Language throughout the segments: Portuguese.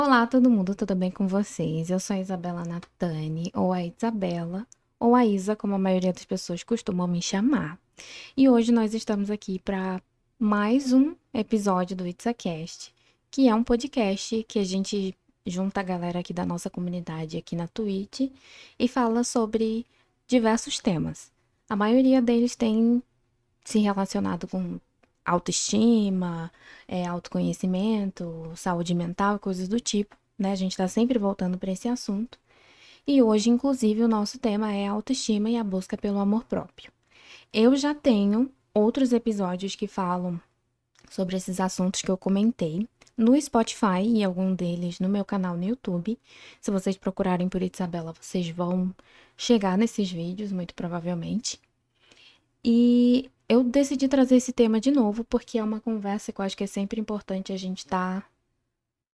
Olá, todo mundo, tudo bem com vocês? Eu sou a Isabela Natani, ou a Isabela, ou a Isa, como a maioria das pessoas costumam me chamar. E hoje nós estamos aqui para mais um episódio do ItzaCast, que é um podcast que a gente junta a galera aqui da nossa comunidade aqui na Twitch e fala sobre diversos temas. A maioria deles tem se relacionado com autoestima, autoconhecimento, saúde mental e coisas do tipo, né? A gente tá sempre voltando para esse assunto. E hoje, inclusive, o nosso tema é a autoestima e a busca pelo amor próprio. Eu já tenho outros episódios que falam sobre esses assuntos que eu comentei no Spotify e algum deles no meu canal no YouTube. Se vocês procurarem por Isabela, vocês vão chegar nesses vídeos, muito provavelmente. E eu decidi trazer esse tema de novo porque é uma conversa que eu acho que é sempre importante a gente estar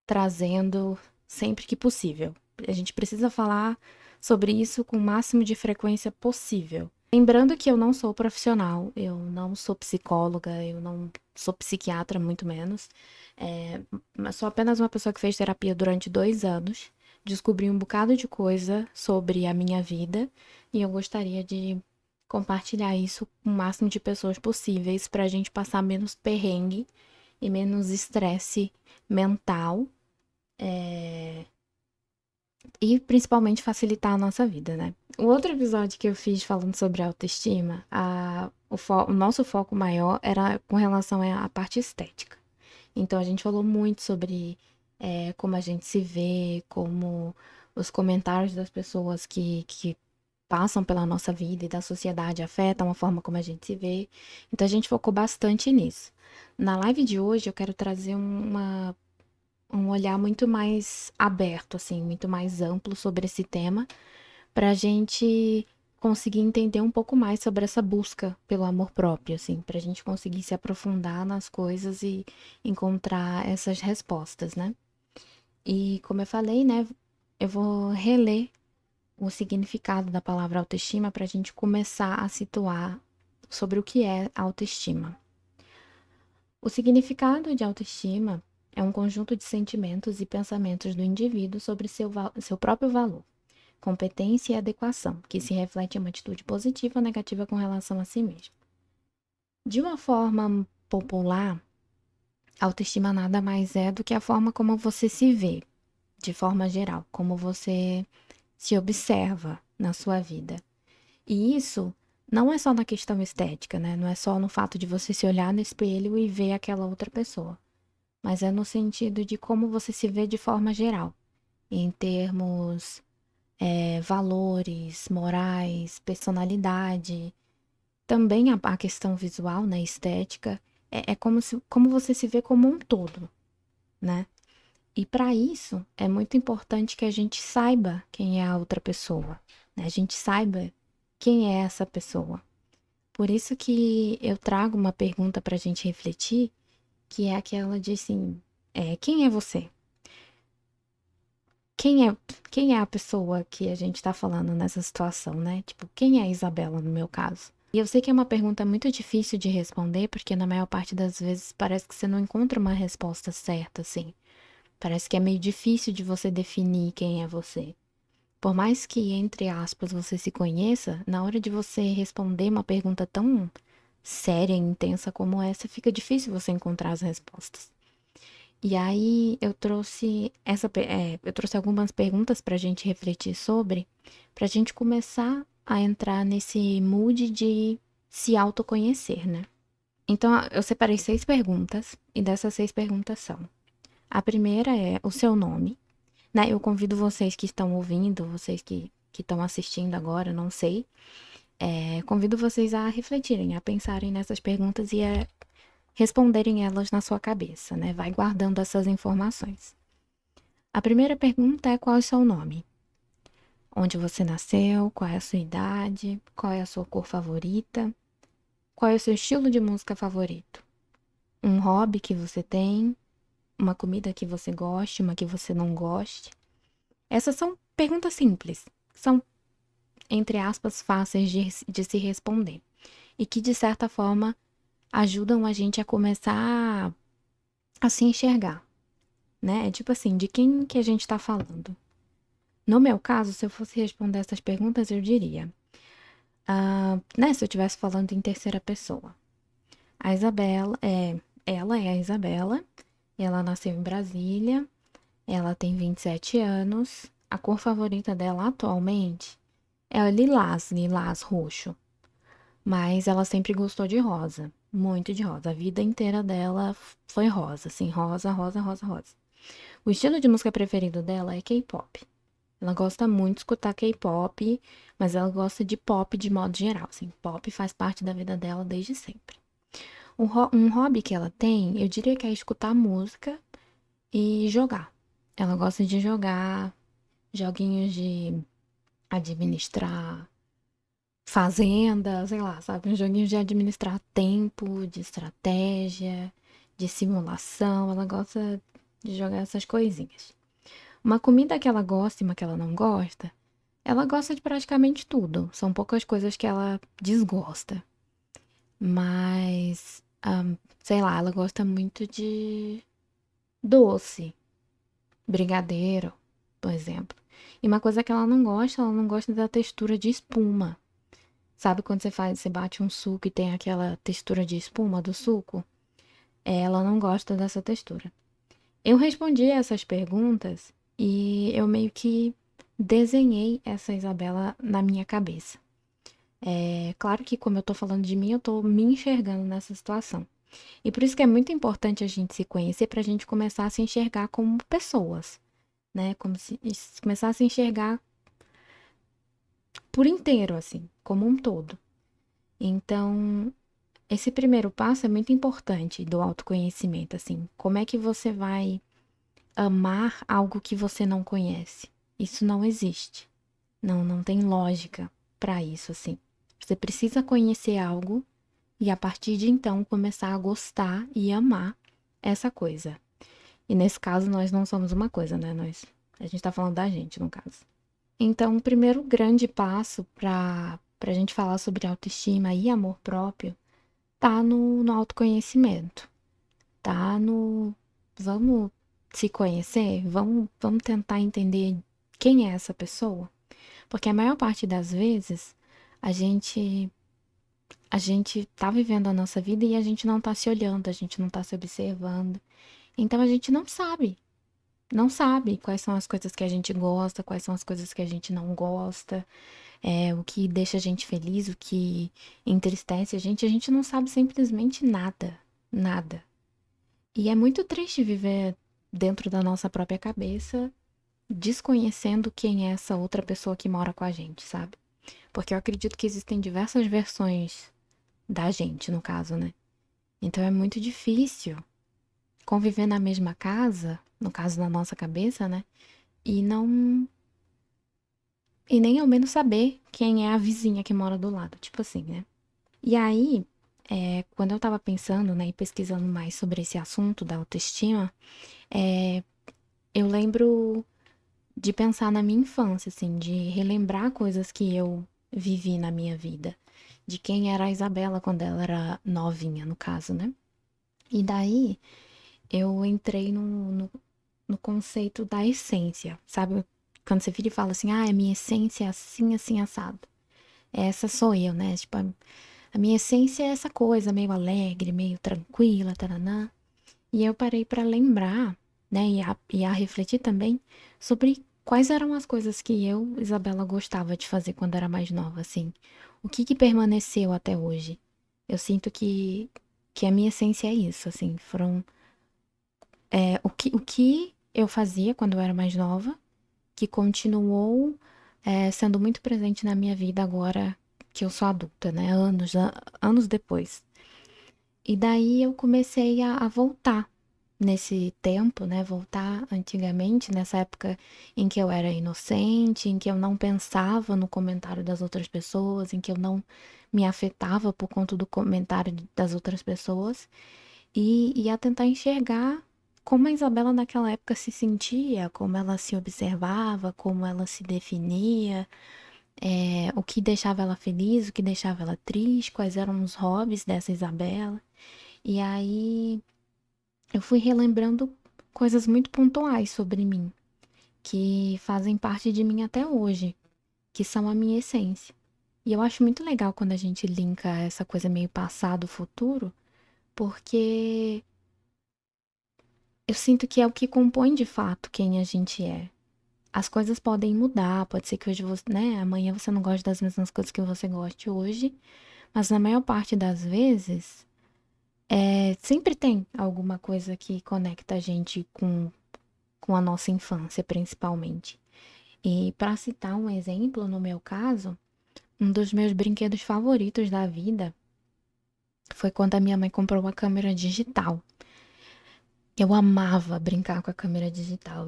trazendo sempre que possível. A gente precisa falar sobre isso com o máximo de frequência possível. Lembrando que eu não sou profissional, eu não sou psicóloga, eu não sou psiquiatra, muito menos. Mas sou apenas uma pessoa que fez terapia durante 2 anos, descobri um bocado de coisa sobre a minha vida e eu gostaria de compartilhar isso com o máximo de pessoas possíveis para a gente passar menos perrengue e menos estresse mental, e principalmente facilitar a nossa vida, né? O outro episódio que eu fiz falando sobre autoestima, o nosso foco maior era com relação à parte estética. Então a gente falou muito sobre como a gente se vê, como os comentários das pessoas que passam pela nossa vida e da sociedade afetam a forma como a gente se vê. Então a gente focou bastante nisso. Na live de hoje eu quero trazer um olhar muito mais aberto, assim, muito mais amplo sobre esse tema, para a gente conseguir entender um pouco mais sobre essa busca pelo amor próprio, assim, para a gente conseguir se aprofundar nas coisas e encontrar essas respostas, né? E como eu falei, né, eu vou reler o significado da palavra autoestima para a gente começar a situar sobre o que é autoestima. O significado de autoestima é um conjunto de sentimentos e pensamentos do indivíduo sobre seu próprio valor, competência e adequação, que se reflete em uma atitude positiva ou negativa com relação a si mesmo. De uma forma popular, autoestima nada mais é do que a forma como você se vê, de forma geral, como você se observa na sua vida. E isso não é só na questão estética, né? Não é só no fato de você se olhar no espelho e ver aquela outra pessoa, mas é no sentido de como você se vê de forma geral, em termos, valores, morais, personalidade, também a questão visual, né, estética, é como você se vê como um todo, né? E para isso é muito importante que a gente saiba quem é a outra pessoa, né? A gente saiba quem é essa pessoa. Por isso que eu trago uma pergunta para a gente refletir, que é aquela de assim, quem é você? Quem é, quem é a pessoa que a gente tá falando nessa situação, né? Tipo, quem é a Isabela no meu caso? E eu sei que é uma pergunta muito difícil de responder, porque na maior parte das vezes parece que você não encontra uma resposta certa, assim. Parece que é meio difícil de você definir quem é você. Por mais que, entre aspas, você se conheça, na hora de você responder uma pergunta tão séria e intensa como essa, fica difícil você encontrar as respostas. E aí eu trouxe algumas perguntas para a gente refletir sobre, para a gente começar a entrar nesse mood de se autoconhecer, né? Então, eu separei 6 perguntas, e dessas 6 perguntas são: a primeira é o seu nome, né? Eu convido vocês que estão ouvindo, vocês que estão assistindo agora, não sei, convido vocês a refletirem, a pensarem nessas perguntas e a responderem elas na sua cabeça, né? Vai guardando essas informações. A primeira pergunta é: qual é o seu nome? Onde você nasceu? Qual é a sua idade? Qual é a sua cor favorita? Qual é o seu estilo de música favorito? Um hobby que você tem? Uma comida que você goste, uma que você não goste? Essas são perguntas simples, são, entre aspas, fáceis de se responder e que, de certa forma, ajudam a gente a começar a se enxergar. né? É tipo assim, de quem que a gente tá falando? No meu caso, se eu fosse responder essas perguntas, eu diria, né, se eu estivesse falando em terceira pessoa. A Isabela ela é a Isabela, ela nasceu em Brasília, ela tem 27 anos, a cor favorita dela atualmente é o lilás, lilás roxo. Mas ela sempre gostou de rosa, muito de rosa. A vida inteira dela foi rosa, assim, rosa, rosa, rosa, rosa. O estilo de música preferido dela é K-pop. Ela gosta muito de escutar K-pop, mas ela gosta de pop de modo geral, assim. Pop faz parte da vida dela desde sempre. Um hobby que ela tem, eu diria que é escutar música e jogar. Ela gosta de jogar joguinhos de administrar fazenda, sei lá, sabe? Um joguinho de administrar tempo, de estratégia, de simulação. Ela gosta de jogar essas coisinhas. Uma comida que ela gosta e uma que ela não gosta, ela gosta de praticamente tudo. São poucas coisas que ela desgosta. Mas, sei lá, ela gosta muito de doce, brigadeiro, por exemplo. E uma coisa que ela não gosta da textura de espuma. Sabe quando você bate um suco e tem aquela textura de espuma do suco? Ela não gosta dessa textura. Eu respondi essas perguntas e eu meio que desenhei essa Isabela na minha cabeça. É claro que, como eu tô falando de mim, eu tô me enxergando nessa situação. E por isso que é muito importante a gente se conhecer para a gente começar a se enxergar como pessoas, né? Como se começar a se enxergar por inteiro, assim, como um todo. Então, esse primeiro passo é muito importante do autoconhecimento, assim. Como é que você vai amar algo que você não conhece? Isso não existe. Não tem lógica para isso, assim. Você precisa conhecer algo e a partir de então começar a gostar e amar essa coisa. E nesse caso nós não somos uma coisa, né? A gente tá falando da gente, no caso. Então, o primeiro grande passo para a gente falar sobre autoestima e amor próprio tá no autoconhecimento, tá no vamos se conhecer, vamos tentar entender quem é essa pessoa, porque a maior parte das vezes a gente a gente tá vivendo a nossa vida e a gente não tá se olhando, a gente não tá se observando. Então a gente não sabe quais são as coisas que a gente gosta, quais são as coisas que a gente não gosta, o que deixa a gente feliz, o que entristece a gente não sabe simplesmente nada, nada. E é muito triste viver dentro da nossa própria cabeça, desconhecendo quem é essa outra pessoa que mora com a gente, sabe? Porque eu acredito que existem diversas versões da gente, no caso, né? Então é muito difícil conviver na mesma casa, no caso da nossa cabeça, né? E não. E nem ao menos saber quem é a vizinha que mora do lado, tipo assim, né? E aí, quando eu tava pensando, né, e pesquisando mais sobre esse assunto da autoestima, é, eu lembro de pensar na minha infância, assim, de relembrar coisas que eu vivi na minha vida, de quem era a Isabela quando ela era novinha, no caso, né? E daí eu entrei no conceito da essência, sabe? Quando você vira e fala assim, a minha essência é assim, assim, assado. Essa sou eu, né? Tipo, a minha essência é essa coisa meio alegre, meio tranquila, taranã. E eu parei para lembrar, né, e a refletir também sobre quais eram as coisas que eu, Isabela, gostava de fazer quando era mais nova, assim. O que permaneceu até hoje? Eu sinto que a minha essência é isso, assim. Foram o que eu fazia quando eu era mais nova, que continuou sendo muito presente na minha vida agora que eu sou adulta, né? Anos depois. E daí eu comecei a voltar nesse tempo, né? Voltar antigamente, nessa época em que eu era inocente, em que eu não pensava no comentário das outras pessoas, em que eu não me afetava por conta do comentário das outras pessoas, e a tentar enxergar como a Isabela naquela época se sentia, como ela se observava, como ela se definia, o que deixava ela feliz, o que deixava ela triste, quais eram os hobbies dessa Isabela. E aí eu fui relembrando coisas muito pontuais sobre mim, que fazem parte de mim até hoje, que são a minha essência. E eu acho muito legal quando a gente linka essa coisa meio passado, futuro, porque eu sinto que é o que compõe de fato quem a gente é. As coisas podem mudar, pode ser que hoje você, né, amanhã você não goste das mesmas coisas que você goste hoje, mas na maior parte das vezes, sempre tem alguma coisa que conecta a gente com a nossa infância, principalmente. E para citar um exemplo, no meu caso, um dos meus brinquedos favoritos da vida foi quando a minha mãe comprou uma câmera digital. Eu amava brincar com a câmera digital.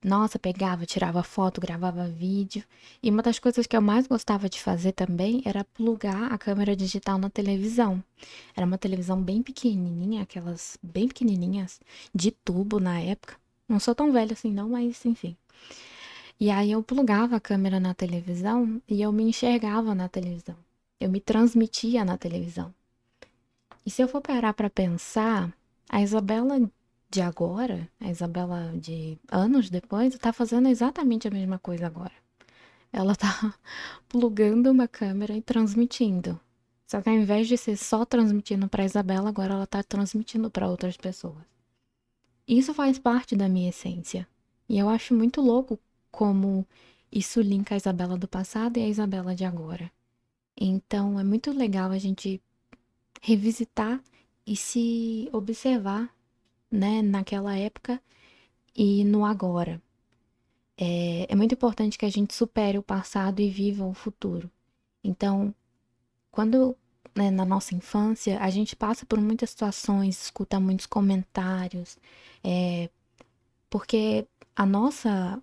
Nossa, pegava, tirava foto, gravava vídeo. E uma das coisas que eu mais gostava de fazer também era plugar a câmera digital na televisão. Era uma televisão bem pequenininha, aquelas bem pequenininhas, de tubo na época. Não sou tão velha assim não, mas enfim. E aí eu plugava a câmera na televisão e eu me enxergava na televisão. Eu me transmitia na televisão. E se eu for parar pra pensar, a Isabela de agora, a Isabela de anos depois, tá fazendo exatamente a mesma coisa agora. Ela tá plugando uma câmera e transmitindo. Só que ao invés de ser só transmitindo pra Isabela, agora ela tá transmitindo pra outras pessoas. Isso faz parte da minha essência. E eu acho muito louco como isso linka a Isabela do passado e a Isabela de agora. Então é muito legal a gente revisitar e se observar, né, naquela época e no agora. É muito importante que a gente supere o passado e viva o futuro. Então, quando, né, na nossa infância, a gente passa por muitas situações, escuta muitos comentários, é, porque a nossa,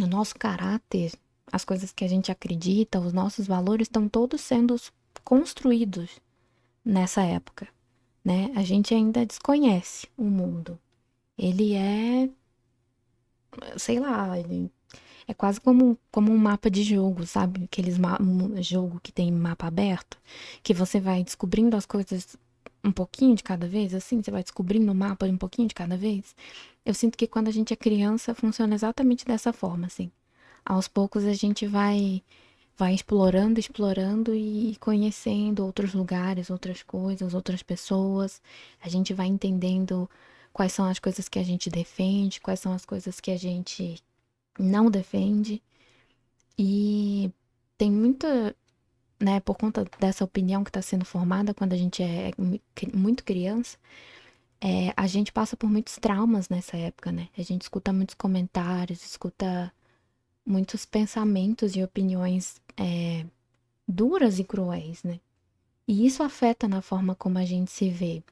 o nosso caráter, as coisas que a gente acredita, os nossos valores estão todos sendo construídos nessa época, né? A gente ainda desconhece o mundo. Ele é, sei lá, ele é quase como um mapa de jogo, sabe? Um jogo que tem mapa aberto, que você vai descobrindo as coisas um pouquinho de cada vez, assim, você vai descobrindo o mapa um pouquinho de cada vez. Eu sinto que quando a gente é criança funciona exatamente dessa forma, assim. Aos poucos a gente vai explorando, explorando e conhecendo outros lugares, outras coisas, outras pessoas. A gente vai entendendo quais são as coisas que a gente defende, quais são as coisas que a gente não defende. E tem muita, né, por conta dessa opinião que está sendo formada quando a gente é muito criança, a gente passa por muitos traumas nessa época, né? A gente escuta muitos comentários, escuta muitos pensamentos e opiniões duras e cruéis, né? E isso afeta na forma como a gente se vê.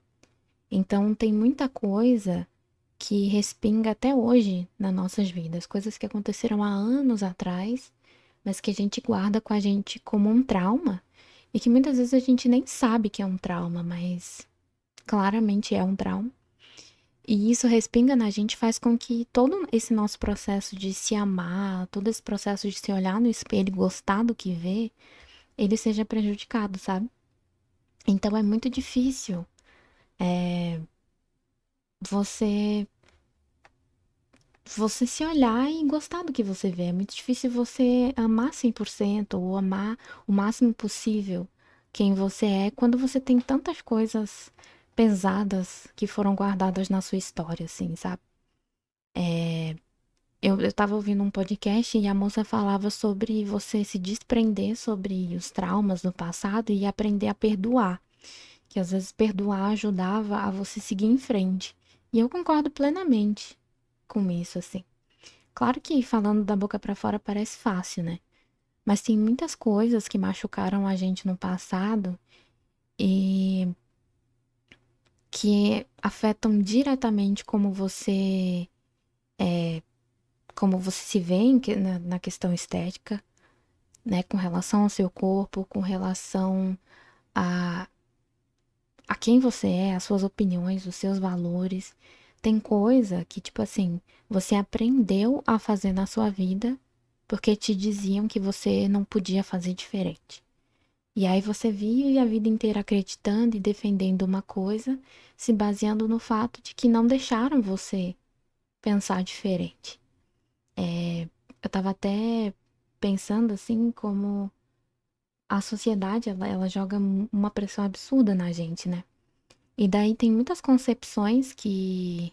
Então, tem muita coisa que respinga até hoje nas nossas vidas, coisas que aconteceram há anos atrás, mas que a gente guarda com a gente como um trauma e que muitas vezes a gente nem sabe que é um trauma, mas claramente é um trauma. E isso respinga na gente, faz com que todo esse nosso processo de se amar, todo esse processo de se olhar no espelho e gostar do que vê, ele seja prejudicado, sabe? Então é muito difícil você você se olhar e gostar do que você vê. É muito difícil você amar 100% ou amar o máximo possível quem você é quando você tem tantas coisas pesadas que foram guardadas na sua história, assim, sabe? Eu tava ouvindo um podcast e a moça falava sobre você se desprender sobre os traumas do passado e aprender a perdoar. Que às vezes perdoar ajudava a você seguir em frente. E eu concordo plenamente com isso, assim. Claro que falando da boca pra fora parece fácil, né? Mas tem muitas coisas que machucaram a gente no passado e que afetam diretamente como você se vê na questão estética, né? Com relação ao seu corpo, com relação a, a quem você é, as suas opiniões, os seus valores. Tem coisa que, tipo assim, você aprendeu a fazer na sua vida porque te diziam que você não podia fazer diferente. E aí você vive a vida inteira acreditando e defendendo uma coisa, se baseando no fato de que não deixaram você pensar diferente. Eu tava até pensando assim como a sociedade ela joga uma pressão absurda na gente, né? E daí tem muitas concepções que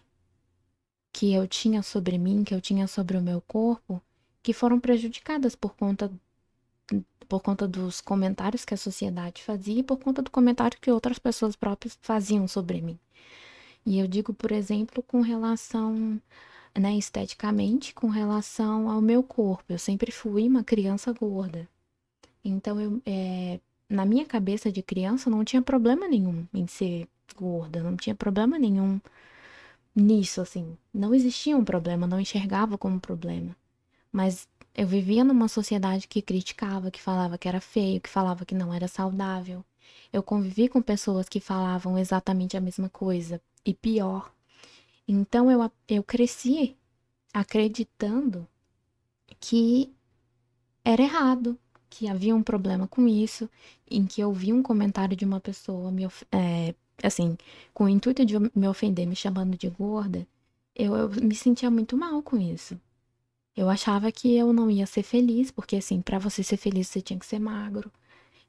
eu tinha sobre mim, que eu tinha sobre o meu corpo, que foram prejudicadas por conta dos comentários que a sociedade fazia e por conta do comentário que outras pessoas próprias faziam sobre mim. E eu digo, por exemplo, com relação, né, esteticamente, com relação ao meu corpo. Eu sempre fui uma criança gorda. Então, na minha cabeça de criança, não tinha problema nenhum em ser gorda, não tinha problema nenhum nisso, assim. Não existia um problema, não enxergava como problema. Mas eu vivia numa sociedade que criticava, que falava que era feio, que falava que não era saudável. Eu convivi com pessoas que falavam exatamente a mesma coisa e pior. Então eu cresci acreditando que era errado, que havia um problema com isso, em que eu vi um comentário de uma pessoa assim, com o intuito de me ofender, me chamando de gorda, eu me sentia muito mal com isso. Eu achava que eu não ia ser feliz, porque assim, pra você ser feliz você tinha que ser magro.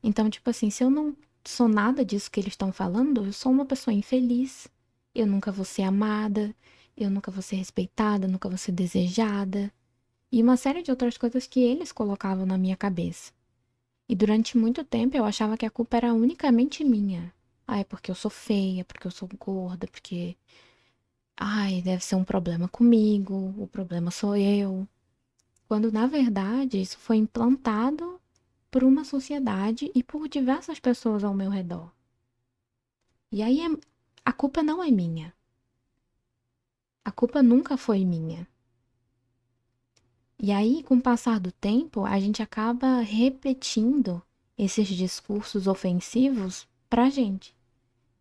Então, tipo assim, se eu não sou nada disso que eles estão falando, eu sou uma pessoa infeliz. Eu nunca vou ser amada, eu nunca vou ser respeitada, nunca vou ser desejada. E uma série de outras coisas que eles colocavam na minha cabeça. E durante muito tempo eu achava que a culpa era unicamente minha. Ah, é porque eu sou feia, porque eu sou gorda, porque. Ai, deve ser um problema comigo, o problema sou eu. Quando na verdade isso foi implantado por uma sociedade e por diversas pessoas ao meu redor. E aí a culpa não é minha. A culpa nunca foi minha. E aí, com o passar do tempo, a gente acaba repetindo esses discursos ofensivos pra gente.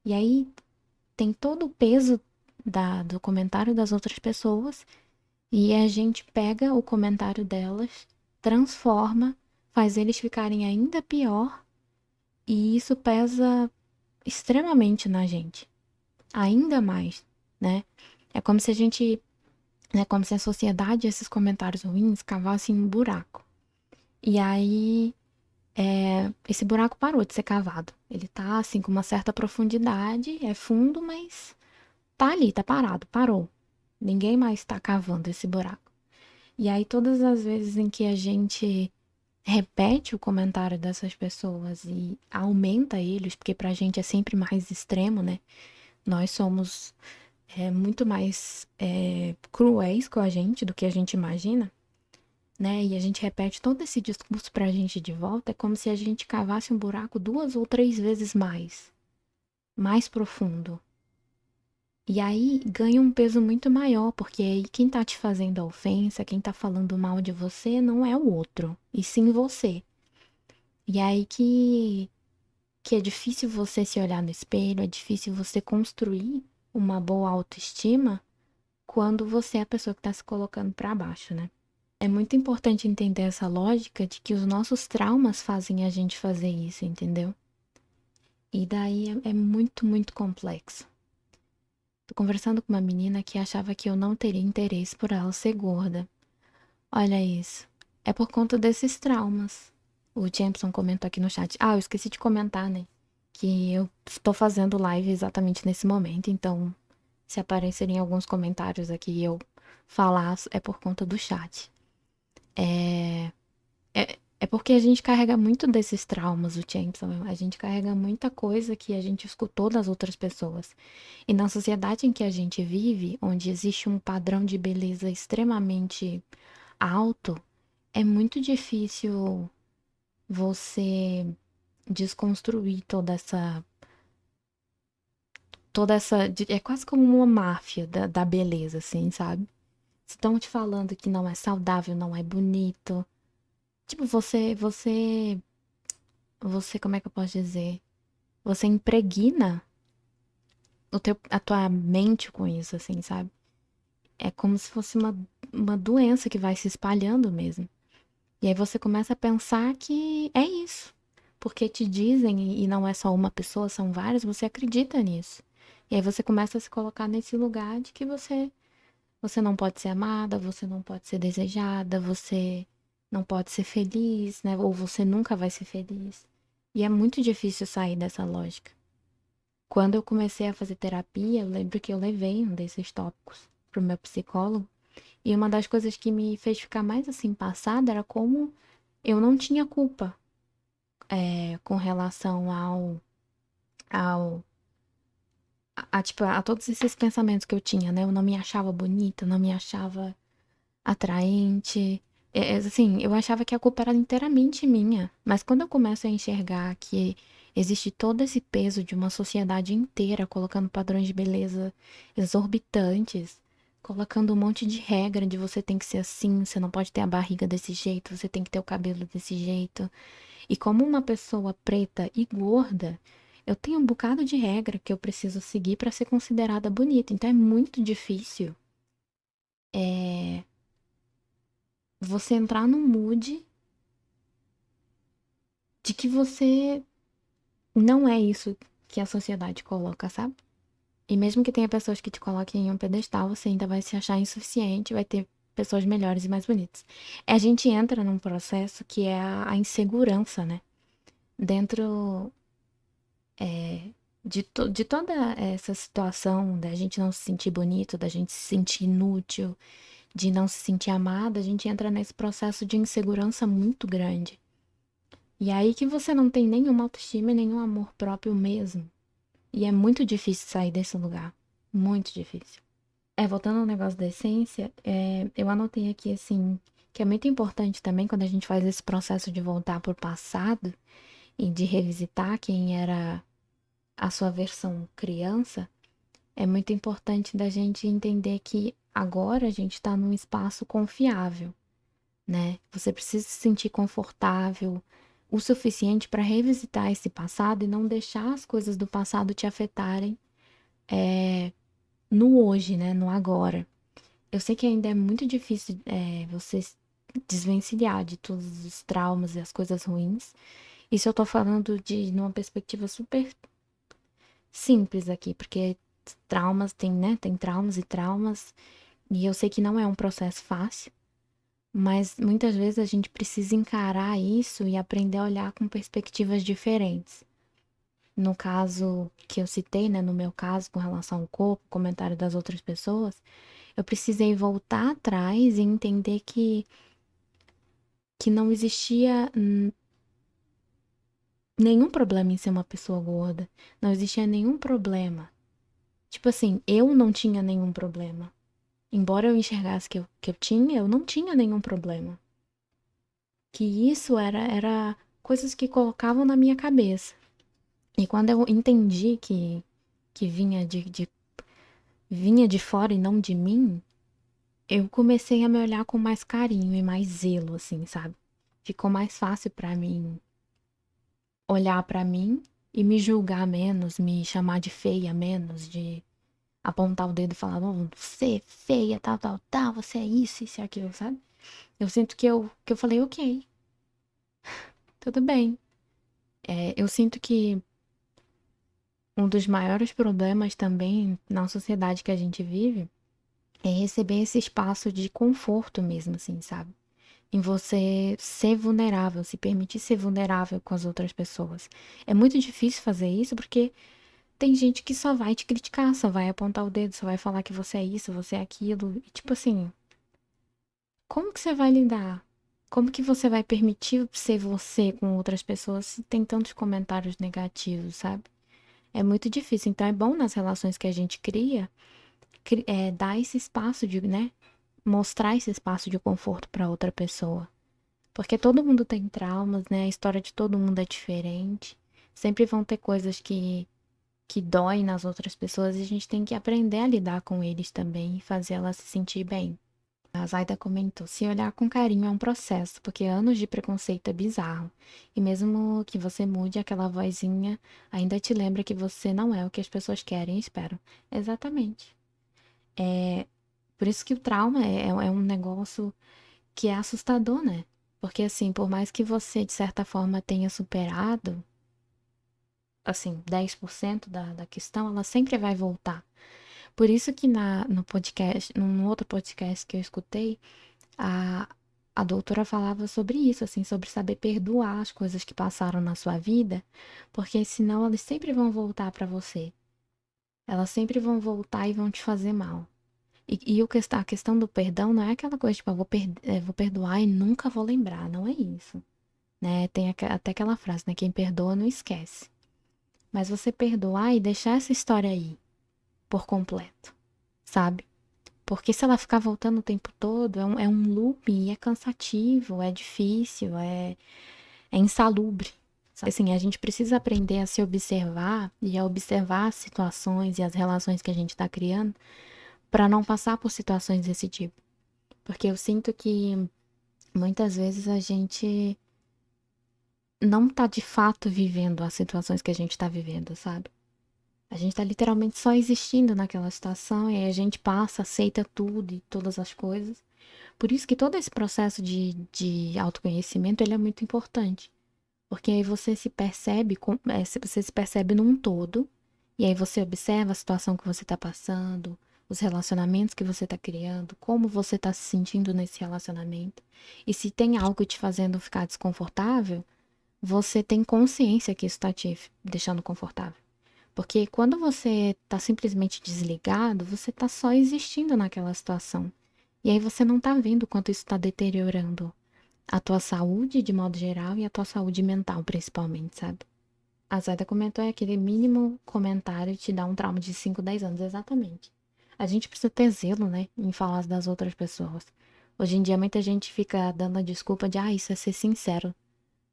E aí tem todo o peso do comentário das outras pessoas e a gente pega o comentário delas, transforma, faz eles ficarem ainda pior e isso pesa extremamente na gente, ainda mais, né? É como se a gente, é como se a sociedade, esses comentários ruins, cavassem um buraco. E aí, esse buraco parou de ser cavado. Ele tá, assim, com uma certa profundidade, é fundo, mas tá ali, tá parado, parou. Ninguém mais tá cavando esse buraco. E aí, todas as vezes em que a gente repete o comentário dessas pessoas e aumenta eles, porque pra gente é sempre mais extremo, né? Nós somos muito mais cruéis com a gente do que a gente imagina, né? E a gente repete todo esse discurso pra gente de volta, é como se a gente cavasse um buraco 2 ou 3 vezes mais profundo. E aí ganha um peso muito maior, porque aí quem tá te fazendo a ofensa, quem tá falando mal de você, não é o outro, e sim você. E aí que é difícil você se olhar no espelho, é difícil você construir uma boa autoestima quando você é a pessoa que está se colocando para baixo, né? É muito importante entender essa lógica de que os nossos traumas fazem a gente fazer isso, entendeu? E daí é muito, muito complexo. Tô conversando com uma menina que achava que eu não teria interesse por ela ser gorda. Olha isso. É por conta desses traumas. O Jameson comentou aqui no chat. Ah, eu esqueci de comentar, né? Que eu estou fazendo live exatamente nesse momento, então se aparecerem alguns comentários aqui e eu falar, é por conta do chat. É porque a gente carrega muito desses traumas, o Jameson. A gente carrega muita coisa que a gente escutou das outras pessoas. E na sociedade em que a gente vive, onde existe um padrão de beleza extremamente alto, é muito difícil você desconstruir é quase como uma máfia da beleza, assim, sabe? Se estão te falando que não é saudável, não é bonito. Tipo, como é que eu posso dizer? Você impregna a tua mente com isso, assim, sabe? É como se fosse uma doença que vai se espalhando mesmo. E aí você começa a pensar que é isso. porque te dizem, e não é só uma pessoa, são várias, você acredita nisso. E aí você começa a se colocar nesse lugar de que você não pode ser amada, você não pode ser desejada, você não pode ser feliz, né? Ou você nunca vai ser feliz. E é muito difícil sair dessa lógica. Quando eu comecei a fazer terapia, eu lembro que eu levei um desses tópicos pro meu psicólogo. E uma das coisas que me fez ficar mais assim passada era como eu não tinha culpa com relação ao tipo, a todos esses pensamentos que eu tinha, né? Eu não me achava bonita, não me achava atraente. Assim, eu achava que a culpa era inteiramente minha. Mas quando eu começo a enxergar que existe todo esse peso de uma sociedade inteira colocando padrões de beleza exorbitantes, colocando um monte de regra de você tem que ser assim, você não pode ter a barriga desse jeito, você tem que ter o cabelo desse jeito. E como uma pessoa preta e gorda, eu tenho um bocado de regra que eu preciso seguir para ser considerada bonita. Então é muito difícil é, você entrar no mood de que você não é isso que a sociedade coloca, sabe? E mesmo que tenha pessoas que te coloquem em um pedestal, você ainda vai se achar insuficiente, vai ter pessoas melhores e mais bonitas. A gente entra num processo que é a insegurança, né? Dentro de toda essa situação da gente não se sentir bonito, da gente se sentir inútil, de não se sentir amada, a gente entra nesse processo de insegurança muito grande. E é aí que você não tem nenhuma autoestima e nenhum amor próprio mesmo. E é muito difícil sair desse lugar. Muito difícil. Voltando ao negócio da essência, eu anotei aqui, assim, que é muito importante também quando a gente faz esse processo de voltar pro passado e de revisitar quem era a sua versão criança, é muito importante da gente entender que agora a gente está num espaço confiável, né? Você precisa se sentir confortável o suficiente para revisitar esse passado e não deixar as coisas do passado te afetarem no hoje, né? No agora. Eu sei que ainda é muito difícil você desvencilhar de todos os traumas e as coisas ruins. Isso eu tô falando de numa perspectiva super simples aqui, porque traumas tem, né? Tem traumas e traumas, e eu sei que não é um processo fácil, mas muitas vezes a gente precisa encarar isso e aprender a olhar com perspectivas diferentes. No caso que eu citei, né, no meu caso, com relação ao corpo, comentário das outras pessoas, eu precisei voltar atrás e entender que não existia nenhum problema em ser uma pessoa gorda. Não existia nenhum problema. Tipo assim, eu não tinha nenhum problema. Embora eu enxergasse que eu tinha, eu não tinha nenhum problema. Que isso era coisas que colocavam na minha cabeça. E quando eu entendi que vinha de fora e não de mim, eu comecei a me olhar com mais carinho e mais zelo, assim, sabe? Ficou mais fácil pra mim olhar pra mim e me julgar menos, me chamar de feia menos, de apontar o dedo e falar, não, você é feia, tal, tal, tal, você é isso e aquilo, sabe? Eu sinto que eu falei, ok, tudo bem. Eu sinto que um dos maiores problemas também na sociedade que a gente vive é receber esse espaço de conforto mesmo, assim, sabe? Em você ser vulnerável, se permitir ser vulnerável com as outras pessoas. É muito difícil fazer isso porque tem gente que só vai te criticar, só vai apontar o dedo, só vai falar que você é isso, você é aquilo. E tipo assim, como que você vai lidar? Como que você vai permitir ser você com outras pessoas se tem tantos comentários negativos, sabe? É muito difícil. Então é bom nas relações que a gente cria, dar esse espaço de, né? Mostrar esse espaço de conforto para outra pessoa. Porque todo mundo tem traumas, né? A história de todo mundo é diferente. Sempre vão ter coisas que doem nas outras pessoas e a gente tem que aprender a lidar com eles também e fazer elas se sentir bem. A Zaida comentou: se olhar com carinho é um processo, porque anos de preconceito é bizarro. E mesmo que você mude, aquela vozinha ainda te lembra que você não é o que as pessoas querem e esperam. Exatamente. Por isso que o trauma é um negócio que é assustador, né? Porque assim, por mais que você, de certa forma, tenha superado, assim, 10% da questão, ela sempre vai voltar. Por isso que no podcast, num outro podcast que eu escutei, a, a doutora falava sobre isso, assim, sobre saber perdoar as coisas que passaram na sua vida, porque senão elas sempre vão voltar pra você. Elas sempre vão voltar e vão te fazer mal. A questão do perdão não é aquela coisa, tipo, vou perdoar e nunca vou lembrar. Não é isso, né? Tem até aquela frase, né? Quem perdoa não esquece. Mas você perdoar e deixar essa história aí, por completo, sabe? Porque se ela ficar voltando o tempo todo, é um loop e é cansativo, é difícil, é insalubre. Sabe? Assim, a gente precisa aprender a se observar e a observar as situações e as relações que a gente está criando para não passar por situações desse tipo. Porque eu sinto que muitas vezes a gente não tá de fato vivendo as situações que a gente tá vivendo, sabe? A gente tá literalmente só existindo naquela situação e aí a gente passa, aceita tudo e todas as coisas. Por isso que todo esse processo de autoconhecimento, ele é muito importante. Porque aí você se percebe, você se percebe num todo, e aí você observa a situação que você está passando, os relacionamentos que você está criando, como você está se sentindo nesse relacionamento. E se tem algo te fazendo ficar desconfortável, você tem consciência que isso está te deixando confortável. Porque quando você está simplesmente desligado, você está só existindo naquela situação. E aí você não está vendo quanto isso está deteriorando a tua saúde de modo geral e a tua saúde mental, principalmente, sabe? A Zaida comentou é aquele mínimo comentário te dá um trauma de 5, 10 anos, exatamente. A gente precisa ter zelo, né, em falar das outras pessoas. Hoje em dia, muita gente fica dando a desculpa de, isso é ser sincero.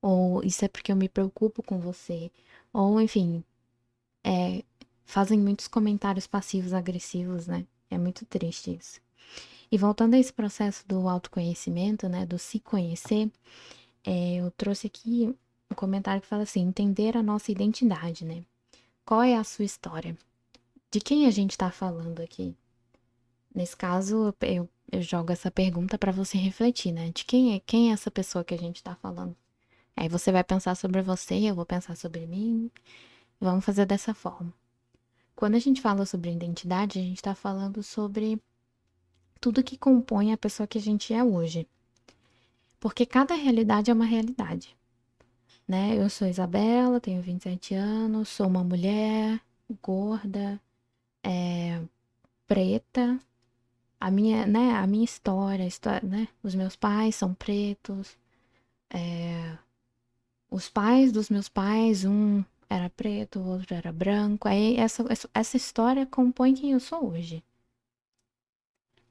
Ou isso é porque eu me preocupo com você. Ou, enfim, é, fazem muitos comentários passivos agressivos, né? É muito triste isso. E voltando a esse processo do autoconhecimento, né, do se conhecer, eu trouxe aqui um comentário que fala assim: entender a nossa identidade, né? Qual é a sua história? De quem a gente está falando aqui? Nesse caso, eu jogo essa pergunta para você refletir, né? De quem é essa pessoa que a gente está falando? Aí você vai pensar sobre você, eu vou pensar sobre mim. Vamos fazer dessa forma. Quando a gente fala sobre identidade, a gente está falando sobre tudo que compõe a pessoa que a gente é hoje. Porque cada realidade é uma realidade, né? Eu sou Isabela, tenho 27 anos, sou uma mulher gorda, preta. A minha história, né? Os meus pais são pretos. Os pais dos meus pais, um era preto, o outro era branco. Aí essa história compõe quem eu sou hoje.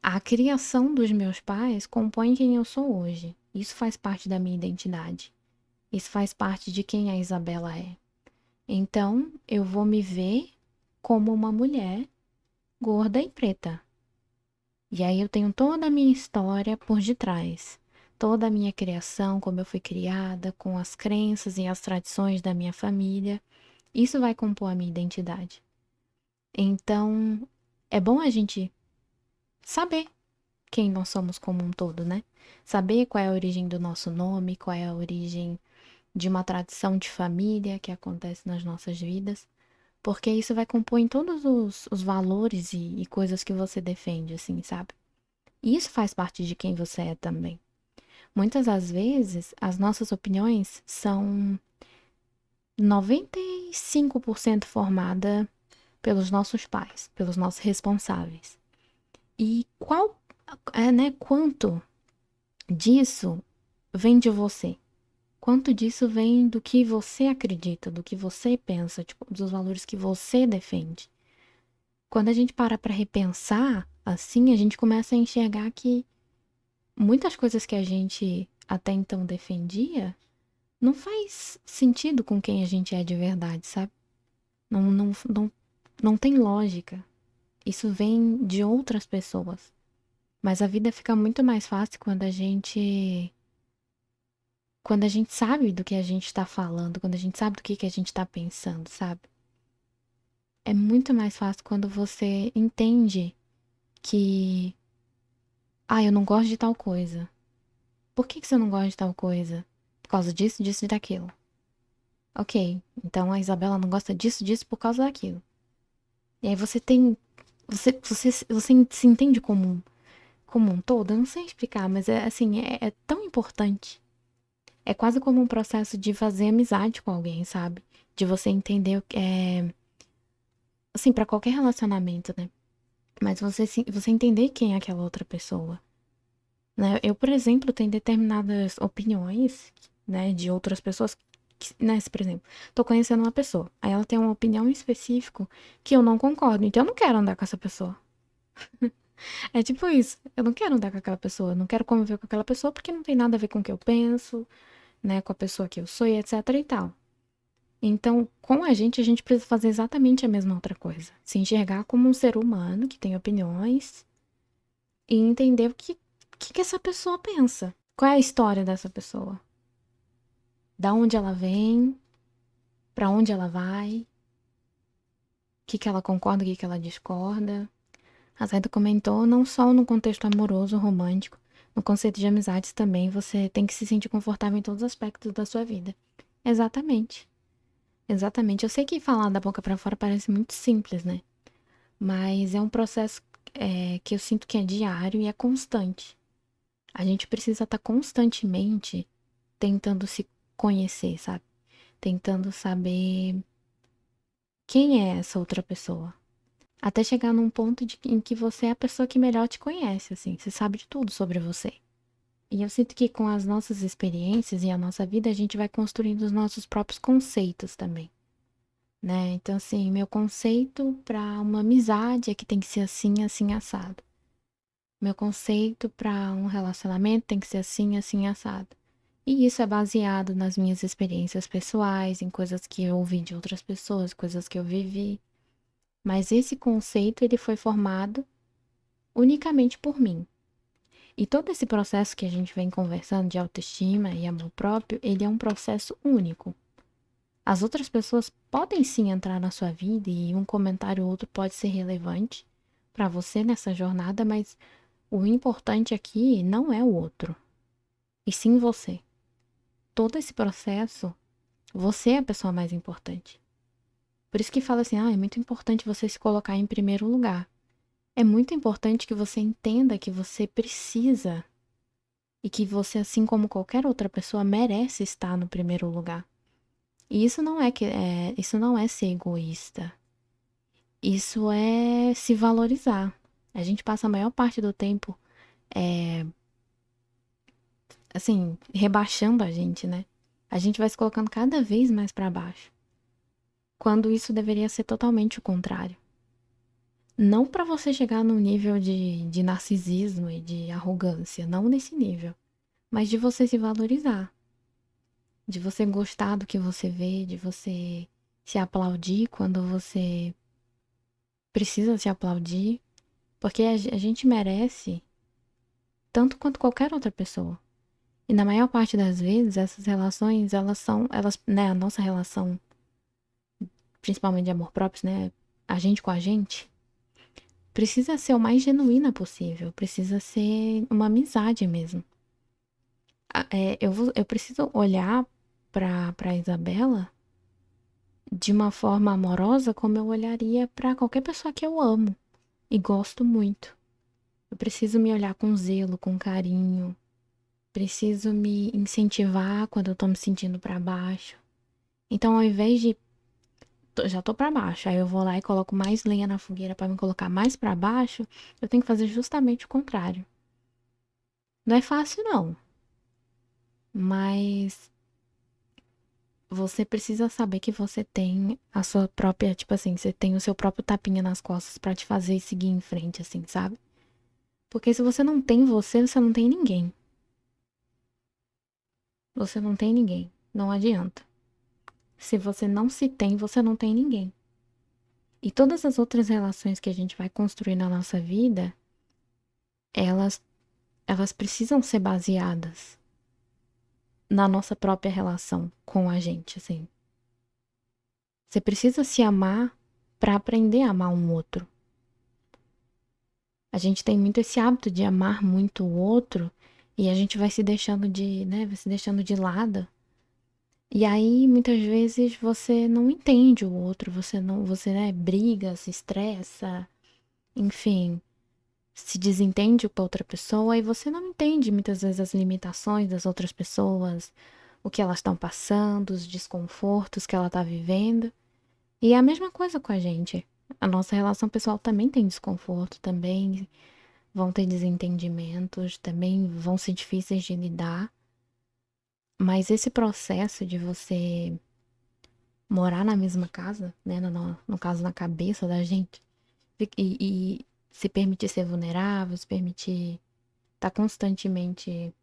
A criação dos meus pais compõe quem eu sou hoje. Isso faz parte da minha identidade. Isso faz parte de quem a Isabela é. Então, eu vou me ver como uma mulher gorda e preta. E aí eu tenho toda a minha história por detrás. Toda a minha criação, como eu fui criada, com as crenças e as tradições da minha família. Isso vai compor a minha identidade. Então, é bom a gente saber quem nós somos como um todo, né? Saber qual é a origem do nosso nome, qual é a origem de uma tradição de família que acontece nas nossas vidas, porque isso vai compor em todos os valores e coisas que você defende, assim, sabe? E isso faz parte de quem você é também. Muitas das vezes, as nossas opiniões são 95% formada pelos nossos pais, pelos nossos responsáveis. E quanto disso vem de você? Quanto disso vem do que você acredita, do que você pensa, tipo, dos valores que você defende? Quando a gente para repensar assim, a gente começa a enxergar que muitas coisas que a gente até então defendia não faz sentido com quem a gente é de verdade, sabe? Não tem lógica. Isso vem de outras pessoas. Mas a vida fica muito mais fácil quando a gente sabe do que a gente tá falando, quando a gente sabe do que a gente tá pensando, sabe? É muito mais fácil quando você entende que, eu não gosto de tal coisa. Por que que você não gosta de tal coisa? Por causa disso, disso e daquilo. Ok, então a Isabela não gosta disso, disso por causa daquilo. E aí você tem. Você se entende como um todo? Eu não sei explicar, mas é assim, é tão importante. É quase como um processo de fazer amizade com alguém, sabe? De você entender o que é. Assim, pra qualquer relacionamento, né? Mas você entender quem é aquela outra pessoa, né? Eu, por exemplo, tenho determinadas opiniões, né, de outras pessoas, né? Por exemplo, tô conhecendo uma pessoa, aí ela tem uma opinião em específico que eu não concordo, então eu não quero andar com essa pessoa. É tipo isso, eu não quero andar com aquela pessoa, eu não quero conviver com aquela pessoa porque não tem nada a ver com o que eu penso, né, com a pessoa que eu sou e etc e tal. Então, com a gente precisa fazer exatamente a mesma outra coisa. Se enxergar como um ser humano que tem opiniões e entender o que essa pessoa pensa. Qual é a história dessa pessoa? Da onde ela vem? Pra onde ela vai? O que ela concorda, o que ela discorda? A Zayda comentou não só no contexto amoroso, romântico, no conceito de amizades também você tem que se sentir confortável em todos os aspectos da sua vida. Exatamente. Exatamente. Eu sei que falar da boca pra fora parece muito simples, né? Mas é um processo que eu sinto que é diário e é constante. A gente precisa estar constantemente tentando se conhecer, sabe? Tentando saber quem é essa outra pessoa. Até chegar num ponto em que você é a pessoa que melhor te conhece, assim. Você sabe de tudo sobre você. E eu sinto que com as nossas experiências e a nossa vida, a gente vai construindo os nossos próprios conceitos também, né? Então, assim, meu conceito para uma amizade é que tem que ser assim, assim, assado. Meu conceito para um relacionamento tem que ser assim, assim, assado. E isso é baseado nas minhas experiências pessoais, em coisas que eu ouvi de outras pessoas, coisas que eu vivi. Mas esse conceito ele foi formado unicamente por mim. E todo esse processo que a gente vem conversando de autoestima e amor próprio, ele é um processo único. As outras pessoas podem sim entrar na sua vida e um comentário ou outro pode ser relevante para você nessa jornada, mas o importante aqui não é o outro, e sim você. Todo esse processo, você é a pessoa mais importante. Por isso que fala assim, é muito importante você se colocar em primeiro lugar. É muito importante que você entenda que você precisa e que você, assim como qualquer outra pessoa, merece estar no primeiro lugar. E isso não é ser egoísta. Isso é se valorizar. A gente passa a maior parte do tempo, assim, rebaixando a gente, né? A gente vai se colocando cada vez mais para baixo, quando isso deveria ser totalmente o contrário. Não para você chegar num nível de narcisismo e de arrogância, não nesse nível, mas de você se valorizar, de você gostar do que você vê, de você se aplaudir quando você precisa se aplaudir, porque a gente merece tanto quanto qualquer outra pessoa. E na maior parte das vezes, essas relações, né, a nossa relação, principalmente de amor próprio, né, a gente com a gente, precisa ser o mais genuína possível, precisa ser uma amizade mesmo. Eu preciso olhar pra Isabela de uma forma amorosa como eu olharia pra qualquer pessoa que eu amo e gosto muito. Eu preciso me olhar com zelo, com carinho, preciso me incentivar quando eu tô me sentindo pra baixo. Então, ao invés de já tô pra baixo, aí eu vou lá e coloco mais lenha na fogueira pra me colocar mais pra baixo, eu tenho que fazer justamente o contrário. Não é fácil não, mas você precisa saber que você tem a sua própria, tipo assim, você tem o seu próprio tapinha nas costas pra te fazer seguir em frente, assim, sabe? Porque se você não tem você, você não tem ninguém. Você não tem ninguém. Não adianta. Se você não se tem, você não tem ninguém. E todas as outras relações que a gente vai construir na nossa vida, elas, elas precisam ser baseadas na nossa própria relação com a gente, assim. Você precisa se amar para aprender a amar um outro. A gente tem muito esse hábito de amar muito o outro E a gente vai se deixando de, né, vai se deixando de lado. E aí, muitas vezes, você não entende o outro, você não, você, né, briga, se estressa, enfim, se desentende com a outra pessoa e você não entende muitas vezes as limitações das outras pessoas, o que elas estão passando, os desconfortos que ela está vivendo. E é a mesma coisa com a gente. A nossa relação pessoal também tem desconforto, também vão ter desentendimentos, também vão ser difíceis de lidar. Mas esse processo de você morar na mesma casa, né, no caso na cabeça da gente, e se permitir ser vulnerável, se permitir estar constantemente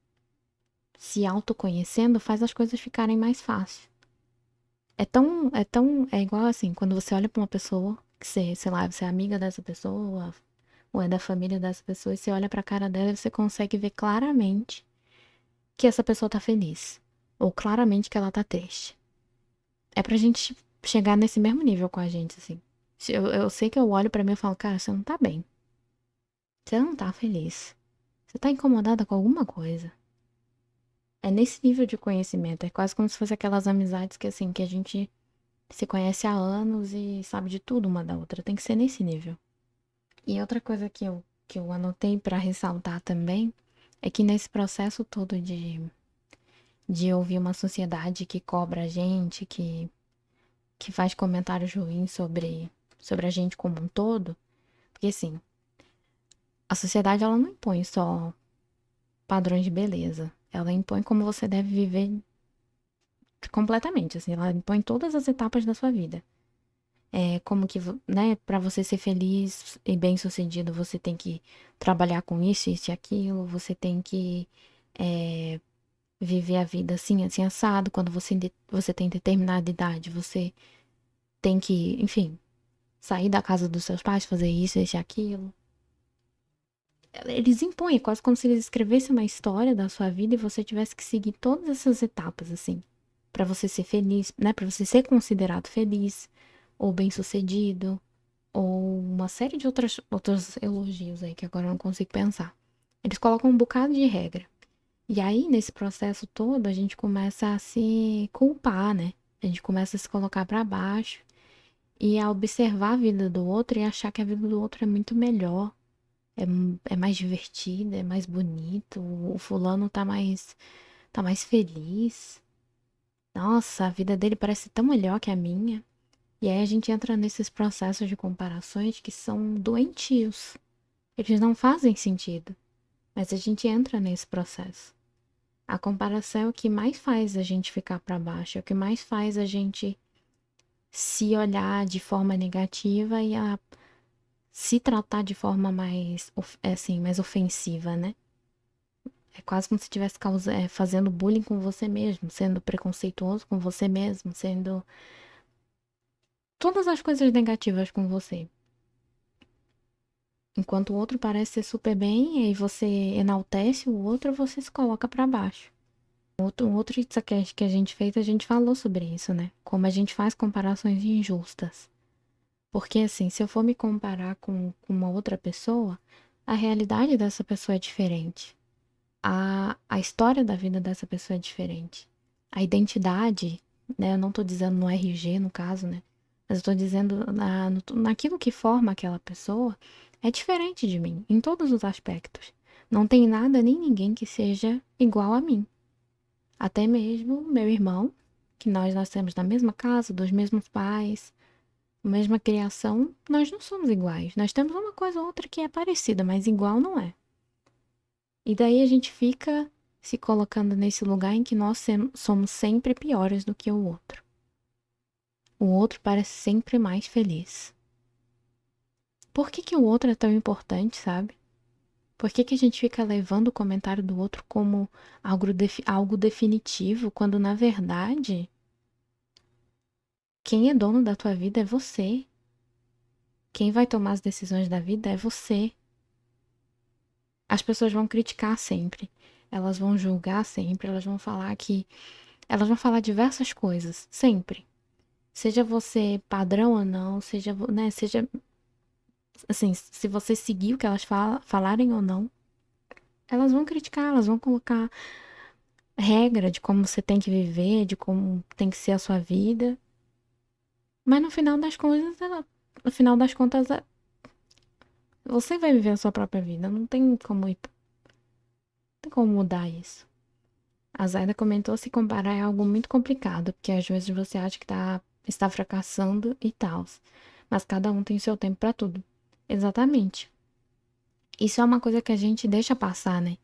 se autoconhecendo, faz as coisas ficarem mais fáceis. É igual assim, quando você olha pra uma pessoa, que você, sei lá, você é amiga dessa pessoa, ou é da família dessa pessoa, e você olha pra cara dela e você consegue ver claramente que essa pessoa tá feliz. Ou claramente que ela tá triste. É pra gente chegar nesse mesmo nível com a gente, assim. Eu sei que eu olho pra mim e falo, cara, você não tá bem. Você não tá feliz. Você tá incomodada com alguma coisa. É nesse nível de conhecimento. É quase como se fosse aquelas amizades que, assim, que a gente se conhece há anos e sabe de tudo uma da outra. Tem que ser nesse nível. E outra coisa que eu anotei pra ressaltar também é que nesse processo todo de ouvir uma sociedade que cobra a gente, que faz comentários ruins sobre a gente como um todo, porque assim, a sociedade ela não impõe só padrões de beleza, ela impõe como você deve viver completamente, assim, ela impõe todas as etapas da sua vida. É como que, né, para você ser feliz e bem-sucedido, você tem que trabalhar com isso e aquilo, você tem que viver a vida assim, assim, assado. Quando você tem determinada idade, você tem que, enfim, sair da casa dos seus pais, fazer isso e aquilo. Eles impõem, é quase como se eles escrevessem uma história da sua vida e você tivesse que seguir todas essas etapas, assim, pra você ser feliz, né? Pra você ser considerado feliz, ou bem-sucedido, ou uma série de outros elogios aí que agora eu não consigo pensar. Eles colocam um bocado de regra. E aí, nesse processo todo, a gente começa a se culpar, né? A gente começa a se colocar pra baixo e a observar a vida do outro e achar que a vida do outro é muito melhor. É mais divertida, é mais bonito, o fulano tá mais feliz. Nossa, a vida dele parece tão melhor que a minha. E aí a gente entra nesses processos de comparações que são doentios. Eles não fazem sentido, mas a gente entra nesse processo. A comparação é o que mais faz a gente ficar para baixo, é o que mais faz a gente se olhar de forma negativa e a se tratar de forma mais, assim, mais ofensiva, né? É quase como se estivesse fazendo bullying com você mesmo, sendo preconceituoso com você mesmo, sendo todas as coisas negativas com você. Enquanto o outro parece ser super bem, e aí você enaltece o outro, você se coloca pra baixo. Um outro Itzzacast que a gente fez, a gente falou sobre isso, né? Como a gente faz comparações injustas. Porque assim, se eu for me comparar com uma outra pessoa, a realidade dessa pessoa é diferente. A história da vida dessa pessoa é diferente. A identidade, né? Eu não tô dizendo no RG, no caso, né? Mas eu tô dizendo naquilo que forma aquela pessoa, é diferente de mim, em todos os aspectos. Não tem nada nem ninguém que seja igual a mim. Até mesmo meu irmão, que nós nascemos na mesma casa, dos mesmos pais, mesma criação, nós não somos iguais. Nós temos uma coisa ou outra que é parecida, mas igual não é. E daí a gente fica se colocando nesse lugar em que nós somos sempre piores do que o outro. O outro parece sempre mais feliz. Por que que o outro é tão importante, sabe? Por que que a gente fica levando o comentário do outro como algo definitivo, quando na verdade quem é dono da tua vida é você. Quem vai tomar as decisões da vida é você. As pessoas vão criticar sempre. Elas vão julgar sempre, elas vão falar diversas coisas, sempre. Seja você padrão ou não, seja assim, se você seguir o que elas falarem ou não, Elas vão criticar, elas vão colocar regra de como você tem que viver, de como tem que ser a sua vida. Mas no final das coisas, no final das contas, você vai viver a sua própria vida. Não tem como tem como mudar isso. A Zaida comentou se comparar é algo muito complicado, porque às vezes você acha que está fracassando e tal. Mas cada um tem seu tempo para tudo. Exatamente. Isso é uma coisa que a gente deixa passar, né?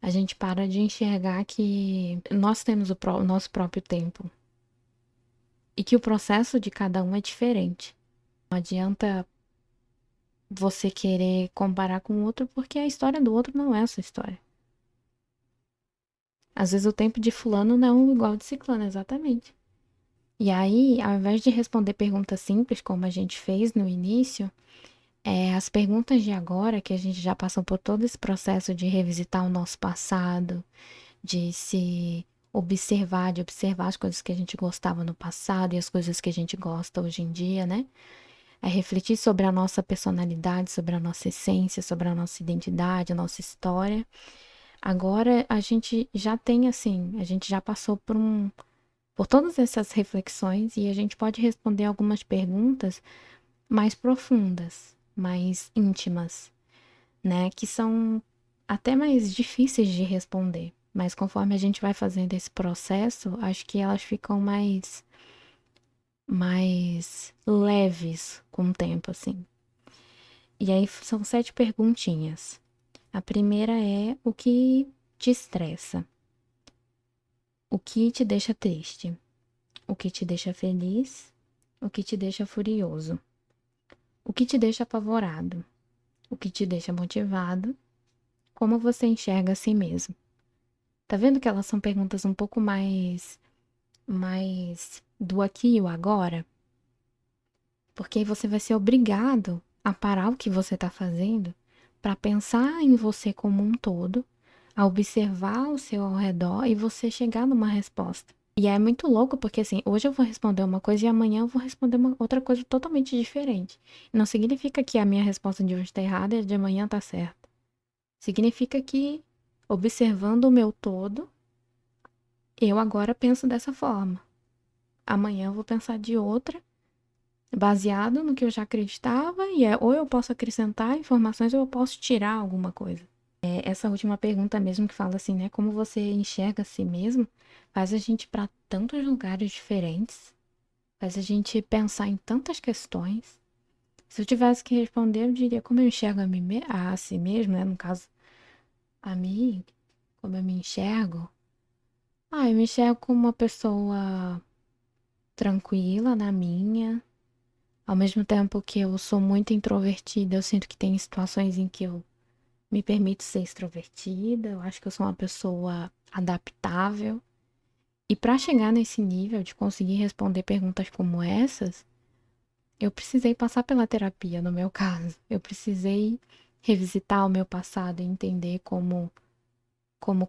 A gente para de enxergar que nós temos o nosso próprio tempo e que o processo de cada um é diferente. Não adianta você querer comparar com o outro porque a história do outro não é a sua história. Às vezes o tempo de fulano não é igual de ciclano, exatamente. E aí, ao invés de responder perguntas simples, como a gente fez no início, as perguntas de agora, que a gente já passou por todo esse processo de revisitar o nosso passado, de se observar, de observar as coisas que a gente gostava no passado e as coisas que a gente gosta hoje em dia, né? É refletir sobre a nossa personalidade, sobre a nossa essência, sobre a nossa identidade, a nossa história. Agora a gente já tem assim, a gente já passou por todas essas reflexões e a gente pode responder algumas perguntas mais profundas, mais íntimas, né? Que são até mais difíceis de responder. Mas conforme a gente vai fazendo esse processo, acho que elas ficam mais leves com o tempo, assim. E aí são 7 perguntinhas. A primeira é o que te estressa? O que te deixa triste? O que te deixa feliz? O que te deixa furioso? O que te deixa apavorado? O que te deixa motivado? Como você enxerga a si mesmo? Tá vendo que elas são perguntas um pouco mais do aqui e o agora? Porque aí você vai ser obrigado a parar o que você está fazendo para pensar em você como um todo, a observar o seu ao redor e você chegar numa resposta. E é muito louco porque assim, hoje eu vou responder uma coisa e amanhã eu vou responder uma outra coisa totalmente diferente. Não significa que a minha resposta de hoje está errada e a de amanhã está certa. Significa que observando o meu todo, eu agora penso dessa forma. Amanhã eu vou pensar de outra, baseado no que eu já acreditava, e ou eu posso acrescentar informações ou eu posso tirar alguma coisa. Essa última pergunta mesmo que fala assim, né? Como você enxerga a si mesmo, faz a gente ir para tantos lugares diferentes, faz a gente pensar em tantas questões. Se eu tivesse que responder, eu diria como eu enxergo a si mesmo, né? No caso, a mim, como eu me enxergo. Eu me enxergo como uma pessoa tranquila na minha. Ao mesmo tempo que eu sou muito introvertida, eu sinto que tem situações em que eu me permito ser extrovertida. Eu acho que eu sou uma pessoa adaptável. E para chegar nesse nível de conseguir responder perguntas como essas, eu precisei passar pela terapia, no meu caso. Eu precisei revisitar o meu passado e entender como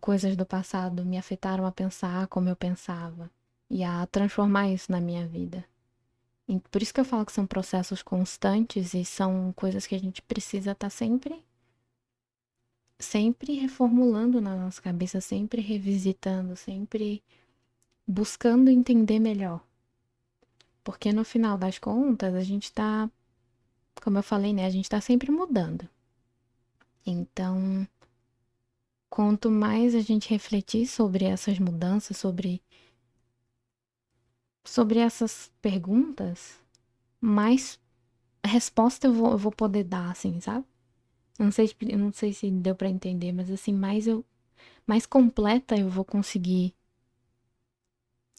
coisas do passado me afetaram a pensar como eu pensava e a transformar isso na minha vida. E por isso que eu falo que são processos constantes e são coisas que a gente precisa estar sempre reformulando na nossa cabeça, sempre revisitando, sempre buscando entender melhor. Porque no final das contas, a gente tá, como eu falei, né, a gente tá sempre mudando. Então, quanto mais a gente refletir sobre essas mudanças, sobre essas perguntas, mais resposta eu vou poder dar, assim, sabe? Eu não sei se deu pra entender, mas assim, mais completa eu vou conseguir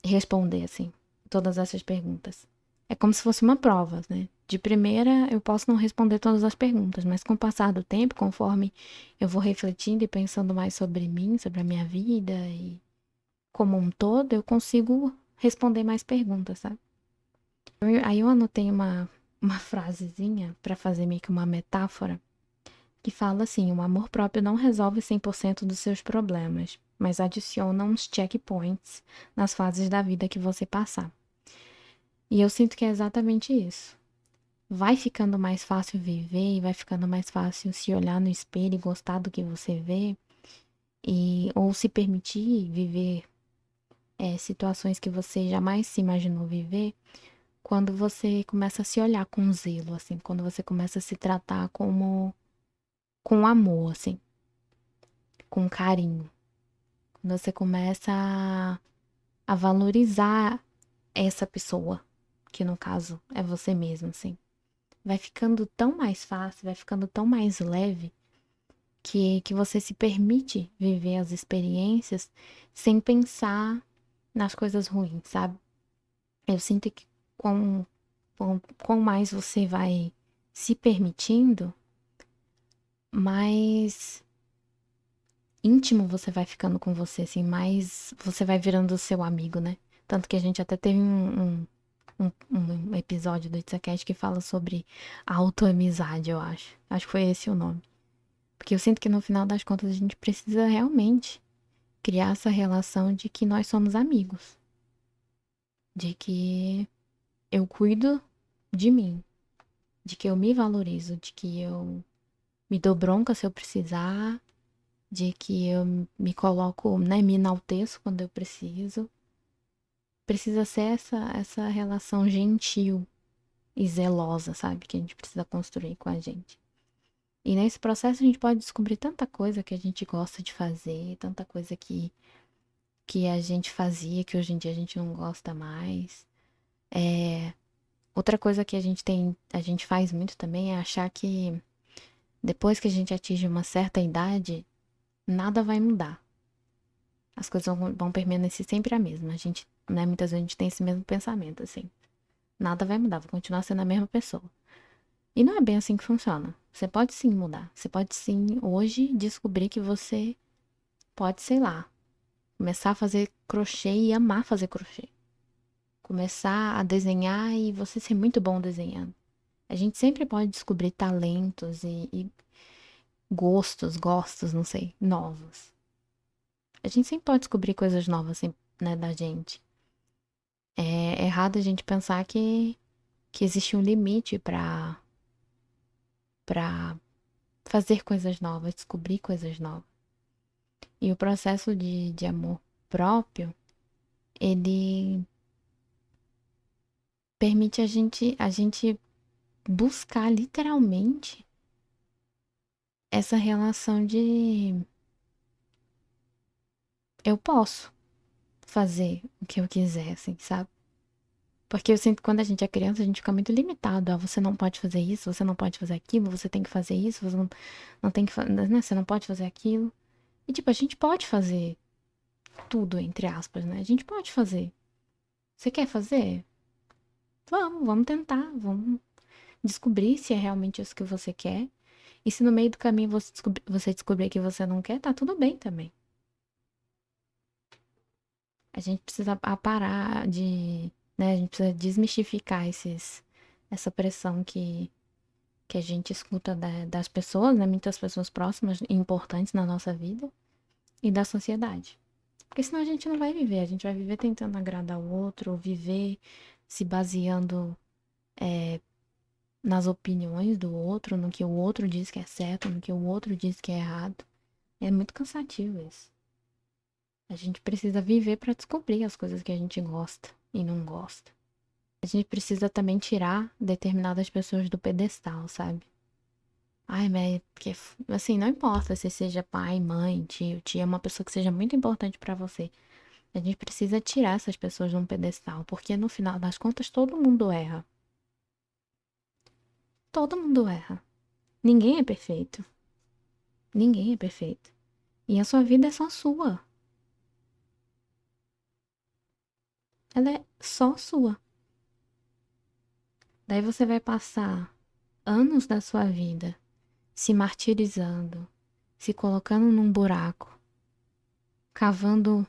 responder, assim, todas essas perguntas. É como se fosse uma prova, né? De primeira, eu posso não responder todas as perguntas, mas com o passar do tempo, conforme eu vou refletindo e pensando mais sobre mim, sobre a minha vida e como um todo, eu consigo responder mais perguntas, sabe? Aí eu anotei uma frasezinha para fazer meio que uma metáfora que fala assim: o amor próprio não resolve 100% dos seus problemas, mas adiciona uns checkpoints nas fases da vida que você passar. E eu sinto que é exatamente isso. Vai ficando mais fácil viver e vai ficando mais fácil se olhar no espelho e gostar do que você vê ou se permitir viver situações que você jamais se imaginou viver, quando você começa a se olhar com zelo, assim, quando você começa a se tratar como com amor, assim, com carinho. Quando você começa a valorizar essa pessoa, que no caso é você mesmo, assim. Vai ficando tão mais fácil, vai ficando tão mais leve que você se permite viver as experiências sem pensar nas coisas ruins, sabe? Eu sinto que quão mais você vai se permitindo, mais íntimo você vai ficando com você, assim, mais você vai virando o seu amigo, né? Tanto que a gente até teve um episódio do Itzacast que fala sobre autoamizade, eu acho. Acho que foi esse o nome. Porque eu sinto que no final das contas a gente precisa realmente criar essa relação de que nós somos amigos. De que eu cuido de mim. De que eu me valorizo. De que eu me dou bronca se eu precisar. De que eu me coloco, né, me enalteço quando eu preciso. Precisa ser essa relação gentil e zelosa, sabe? Que a gente precisa construir com a gente. E nesse processo a gente pode descobrir tanta coisa que a gente gosta de fazer, tanta coisa que a gente fazia, que hoje em dia a gente não gosta mais. Outra coisa que a gente faz muito também é achar que depois que a gente atinge uma certa idade, nada vai mudar. As coisas vão permanecer sempre a mesma. A gente, né, muitas vezes a gente tem esse mesmo pensamento, assim. Nada vai mudar, vou continuar sendo a mesma pessoa. E não é bem assim que funciona. Você pode sim mudar. Você pode sim hoje descobrir que você pode, sei lá, começar a fazer crochê e amar fazer crochê. Começar a desenhar e você ser muito bom desenhando. A gente sempre pode descobrir talentos e gostos, não sei, novos. A gente sempre pode descobrir coisas novas, assim, né, da gente. É errado a gente pensar que existe um limite pra fazer coisas novas, descobrir coisas novas. E o processo de amor próprio, ele permite a gente buscar literalmente essa relação de eu posso fazer o que eu quiser, assim, sabe? Porque eu sinto que quando a gente é criança, a gente fica muito limitado. Ah, você não pode fazer isso, você não pode fazer aquilo, você tem que fazer isso, você não tem que fazer, né? Você não pode fazer aquilo. E, tipo, a gente pode fazer tudo, entre aspas, né? A gente pode fazer. Você quer fazer? Vamos tentar, vamos descobrir se é realmente isso que você quer. E se no meio do caminho você descobrir que você não quer, tá tudo bem também. A gente precisa parar de, né? A gente precisa desmistificar essa pressão que a gente escuta das pessoas, né? Muitas pessoas próximas e importantes na nossa vida e da sociedade. Porque senão a gente não vai viver, a gente vai viver tentando agradar o outro, viver se baseando nas opiniões do outro, no que o outro diz que é certo, no que o outro diz que é errado. É muito cansativo isso. A gente precisa viver para descobrir as coisas que a gente gosta e não gosta. A gente precisa também tirar determinadas pessoas do pedestal, sabe? Ai, mas porque, assim, não importa se seja pai, mãe, tio, tia, uma pessoa que seja muito importante pra você. A gente precisa tirar essas pessoas de um pedestal, porque no final das contas todo mundo erra. Todo mundo erra. Ninguém é perfeito. Ninguém é perfeito. E a sua vida é só sua. Ela é só sua. Daí você vai passar anos da sua vida se martirizando, se colocando num buraco, cavando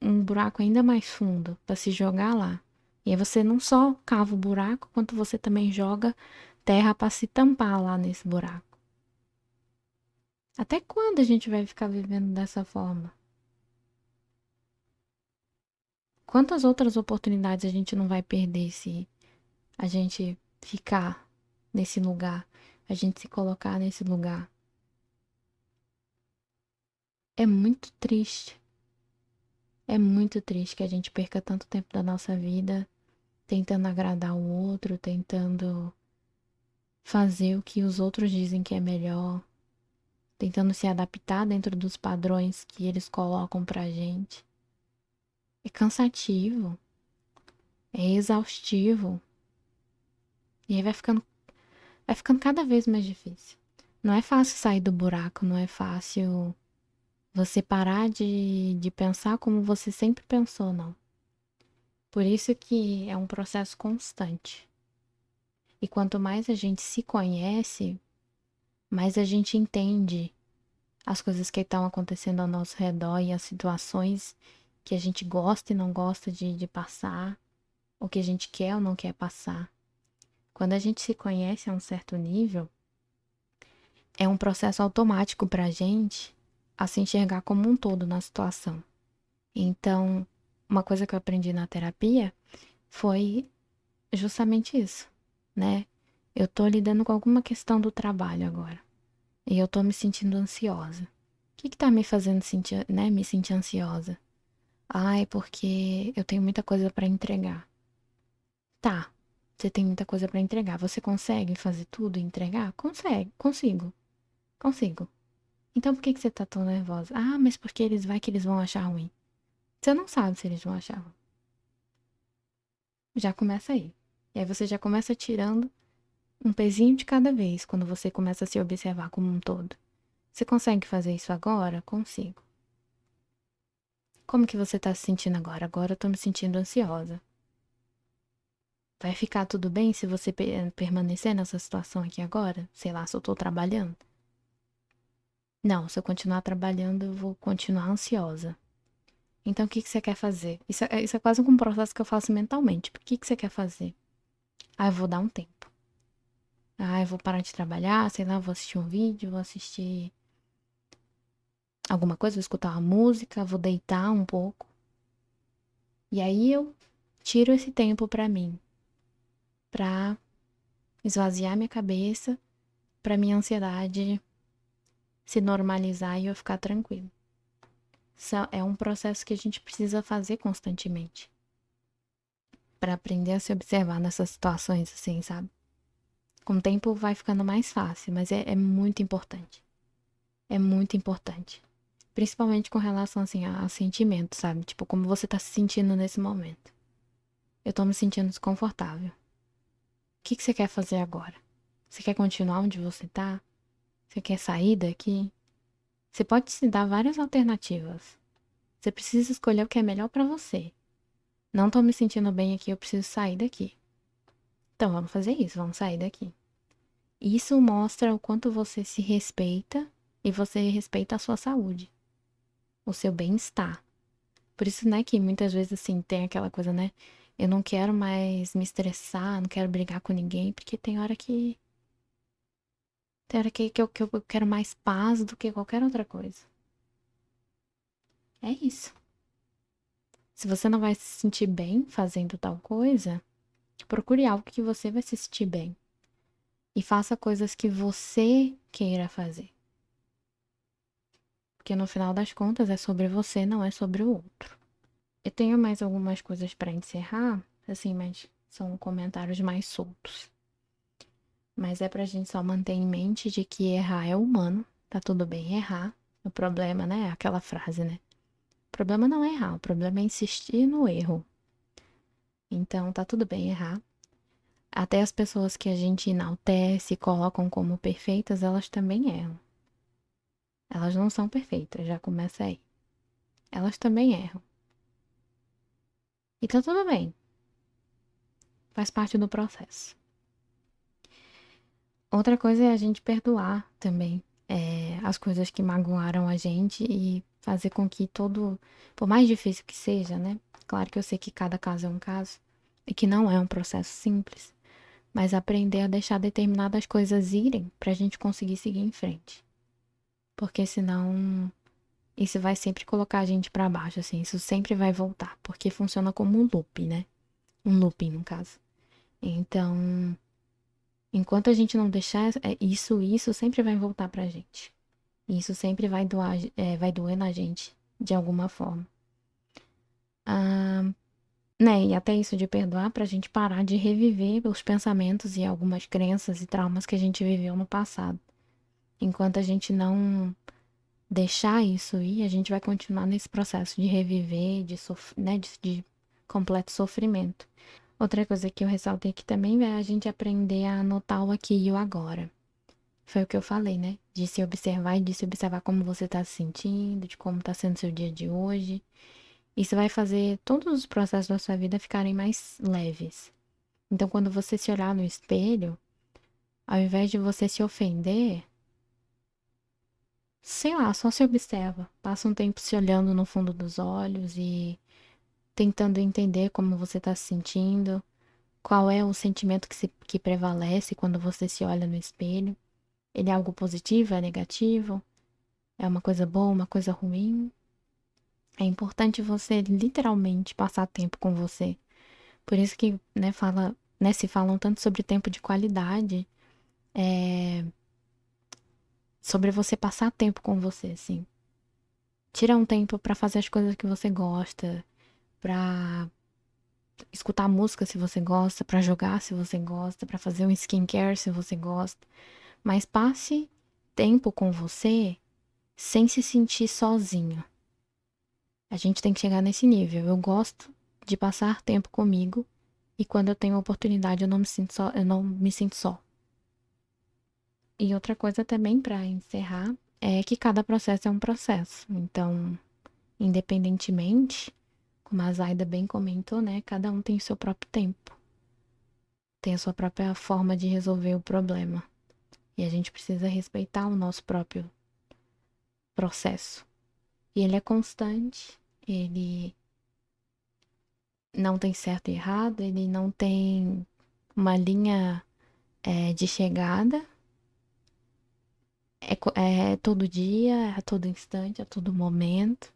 um buraco ainda mais fundo para se jogar lá. E aí você não só cava o buraco, quanto você também joga terra para se tampar lá nesse buraco. Até quando a gente vai ficar vivendo dessa forma? Quantas outras oportunidades a gente não vai perder se a gente ficar nesse lugar, a gente se colocar nesse lugar? É muito triste. É muito triste que a gente perca tanto tempo da nossa vida tentando agradar o outro, tentando fazer o que os outros dizem que é melhor, tentando se adaptar dentro dos padrões que eles colocam pra gente. É cansativo, é exaustivo. E aí vai ficando cada vez mais difícil. Não é fácil sair do buraco, não é fácil você parar de pensar como você sempre pensou, não. Por isso que é um processo constante. E quanto mais a gente se conhece, mais a gente entende as coisas que estão acontecendo ao nosso redor e as situações que a gente gosta e não gosta de passar, o que a gente quer ou não quer passar. Quando a gente se conhece a um certo nível, é um processo automático para a gente a se enxergar como um todo na situação. Então, uma coisa que eu aprendi na terapia foi justamente isso, né? Eu tô lidando com alguma questão do trabalho agora e eu tô me sentindo ansiosa. O que que tá me fazendo sentir, né, me sentir ansiosa? Ai, porque eu tenho muita coisa para entregar. Tá, você tem muita coisa para entregar. Você consegue fazer tudo e entregar? Consegue, consigo, consigo. Então por que que você tá tão nervosa? Ah, mas porque que eles vão achar ruim. Você não sabe se eles vão achar ruim. Já começa aí. E aí você já começa tirando um pezinho de cada vez quando você começa a se observar como um todo. Você consegue fazer isso agora? Consigo. Como que você tá se sentindo agora? Agora eu tô me sentindo ansiosa. Vai ficar tudo bem se você permanecer nessa situação aqui agora? Sei lá, se eu tô trabalhando. Não, se eu continuar trabalhando, eu vou continuar ansiosa. Então, o que que você quer fazer? Isso é quase um processo que eu faço mentalmente. O que que você quer fazer? Ah, eu vou dar um tempo. Ah, eu vou parar de trabalhar, sei lá, vou assistir um vídeo, vou assistir alguma coisa, vou escutar uma música, vou deitar um pouco. E aí eu tiro esse tempo pra mim, pra esvaziar minha cabeça, pra minha ansiedade se normalizar e eu ficar tranquilo. É um processo que a gente precisa fazer constantemente pra aprender a se observar nessas situações assim, sabe? Com o tempo vai ficando mais fácil, mas é muito importante. É muito importante. Principalmente com relação, assim, a sentimentos, sabe? Tipo, como você tá se sentindo nesse momento. Eu tô me sentindo desconfortável. O que que você quer fazer agora? Você quer continuar onde você tá? Você quer sair daqui? Você pode se dar várias alternativas. Você precisa escolher o que é melhor pra você. Não tô me sentindo bem aqui, eu preciso sair daqui. Então vamos fazer isso, vamos sair daqui. Isso mostra o quanto você se respeita e você respeita a sua saúde, o seu bem-estar. Por isso, né, que muitas vezes, assim, tem aquela coisa, né? Eu não quero mais me estressar, não quero brigar com ninguém, porque tem hora que eu quero mais paz do que qualquer outra coisa. É isso. Se você não vai se sentir bem fazendo tal coisa, procure algo que você vai se sentir bem. E faça coisas que você queira fazer. Porque no final das contas é sobre você, não é sobre o outro. Eu tenho mais algumas coisas para encerrar, assim, mas são comentários mais soltos. Mas é pra gente só manter em mente de que errar é humano, tá tudo bem errar. O problema, né, é aquela frase, né? O problema não é errar, o problema é insistir no erro. Então, tá tudo bem errar. Até as pessoas que a gente enaltece e colocam como perfeitas, elas também erram. Elas não são perfeitas, já começa aí. Elas também erram. E tá tudo bem, faz parte do processo. Outra coisa é a gente perdoar também as coisas que magoaram a gente e fazer com que por mais difícil que seja, né? Claro que eu sei que cada caso é um caso e que não é um processo simples, mas aprender a deixar determinadas coisas irem pra gente conseguir seguir em frente. Porque senão isso vai sempre colocar a gente pra baixo, assim, isso sempre vai voltar, porque funciona como um loop, né? Um looping, no caso. Então, enquanto a gente não deixar isso sempre vai voltar pra gente. E isso sempre vai doer na gente, de alguma forma. Ah, né? E até isso de perdoar pra gente parar de reviver os pensamentos e algumas crenças e traumas que a gente viveu no passado. Enquanto a gente não deixar isso ir, a gente vai continuar nesse processo de reviver, né, de completo sofrimento. Outra coisa que eu ressaltei aqui também é a gente aprender a anotar o aqui e o agora. Foi o que eu falei, né? De se observar e de se observar como você está se sentindo, de como está sendo seu dia de hoje. Isso vai fazer todos os processos da sua vida ficarem mais leves. Então, quando você se olhar no espelho, ao invés de você se ofender, sei lá, só se observa. Passa um tempo se olhando no fundo dos olhos e tentando entender como você está se sentindo, qual é o sentimento que prevalece quando você se olha no espelho. Ele é algo positivo, é negativo? É uma coisa boa, uma coisa ruim? É importante você literalmente passar tempo com você. Por isso que, né, se falam tanto sobre tempo de qualidade, é, sobre você passar tempo com você, assim. Tira um tempo pra fazer as coisas que você gosta, pra escutar música se você gosta, pra jogar se você gosta, pra fazer um skincare se você gosta. Mas passe tempo com você sem se sentir sozinho. A gente tem que chegar nesse nível. Eu gosto de passar tempo comigo e quando eu tenho oportunidade eu não me sinto só, eu não me sinto só. E outra coisa também para encerrar é que cada processo é um processo. Então, independentemente, como a Zaida bem comentou, né, cada um tem o seu próprio tempo, tem a sua própria forma de resolver o problema. E a gente precisa respeitar o nosso próprio processo. E ele é constante, ele não tem certo e errado, ele não tem uma linha de chegada. É todo dia, a todo instante, a todo momento.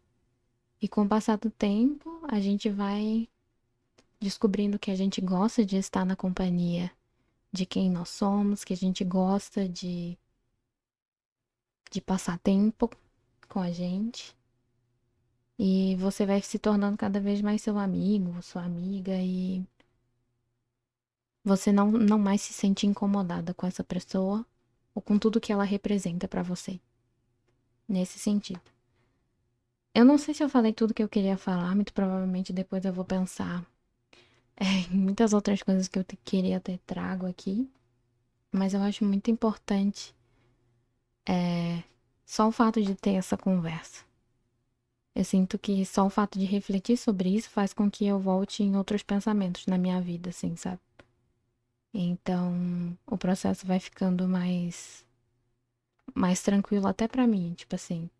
E com o passar do tempo, a gente vai descobrindo que a gente gosta de estar na companhia de quem nós somos, que a gente gosta de passar tempo com a gente. E você vai se tornando cada vez mais seu amigo, sua amiga, e você não mais se sente incomodada com essa pessoa ou com tudo que ela representa pra você, nesse sentido. Eu não sei se eu falei tudo que eu queria falar, muito provavelmente depois eu vou pensar em muitas outras coisas que eu queria ter trago aqui, mas eu acho muito importante só o fato de ter essa conversa. Eu sinto que só o fato de refletir sobre isso faz com que eu volte em outros pensamentos na minha vida, assim, sabe? Então, o processo vai ficando mais tranquilo até pra mim, tipo assim.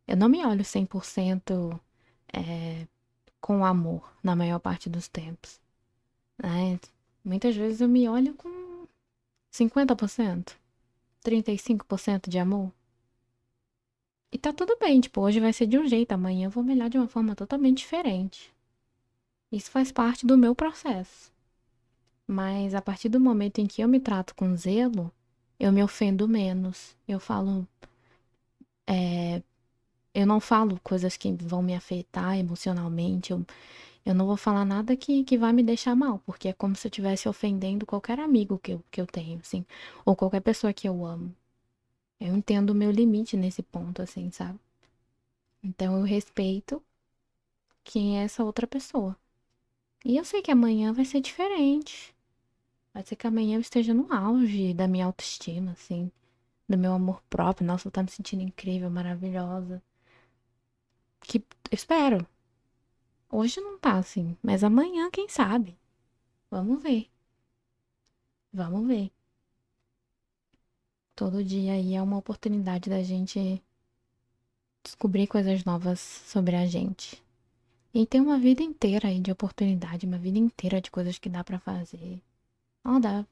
Eu não me olho 100% com amor na maior parte dos tempos, né? Muitas vezes eu me olho com 50%, 35% de amor. E tá tudo bem, tipo, hoje vai ser de um jeito, amanhã eu vou me olhar de uma forma totalmente diferente. Isso faz parte do meu processo. Mas a partir do momento em que eu me trato com zelo, eu me ofendo menos. Eu não falo coisas que vão me afetar emocionalmente. Eu não vou falar nada que vai me deixar mal, porque é como se eu estivesse ofendendo qualquer amigo que eu tenho, assim, ou qualquer pessoa que eu amo. Eu entendo o meu limite nesse ponto, assim, sabe? Então eu respeito quem é essa outra pessoa. E eu sei que amanhã vai ser diferente. Vai ser que amanhã eu esteja no auge da minha autoestima, assim, do meu amor próprio. Nossa, eu tô me sentindo incrível, maravilhosa. Que eu espero. Hoje não tá assim, mas amanhã, quem sabe? Vamos ver. Vamos ver. Todo dia aí é uma oportunidade da gente descobrir coisas novas sobre a gente. E tem uma vida inteira aí de oportunidade, uma vida inteira de coisas que dá pra fazer. Ó, dá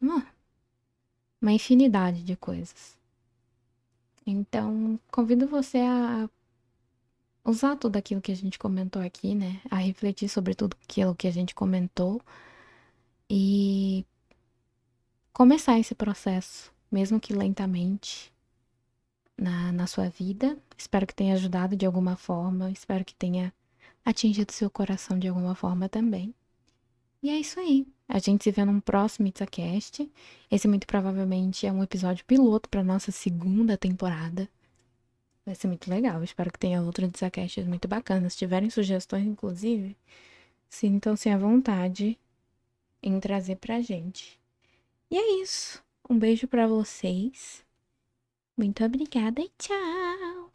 uma infinidade de coisas. Então, convido você a usar tudo aquilo que a gente comentou aqui, né? A refletir sobre tudo aquilo que a gente comentou e começar esse processo, mesmo que lentamente, na sua vida. Espero que tenha ajudado de alguma forma. Espero que tenha atingido seu coração de alguma forma também. E é isso aí. A gente se vê num próximo ItzaCast. Esse muito provavelmente é um episódio piloto para nossa segunda temporada. Vai ser muito legal. Espero que tenha outros ItzaCasts muito bacanas. Se tiverem sugestões, inclusive, sintam-se à vontade em trazer pra gente. E é isso. Um beijo pra vocês. Muito obrigada e tchau!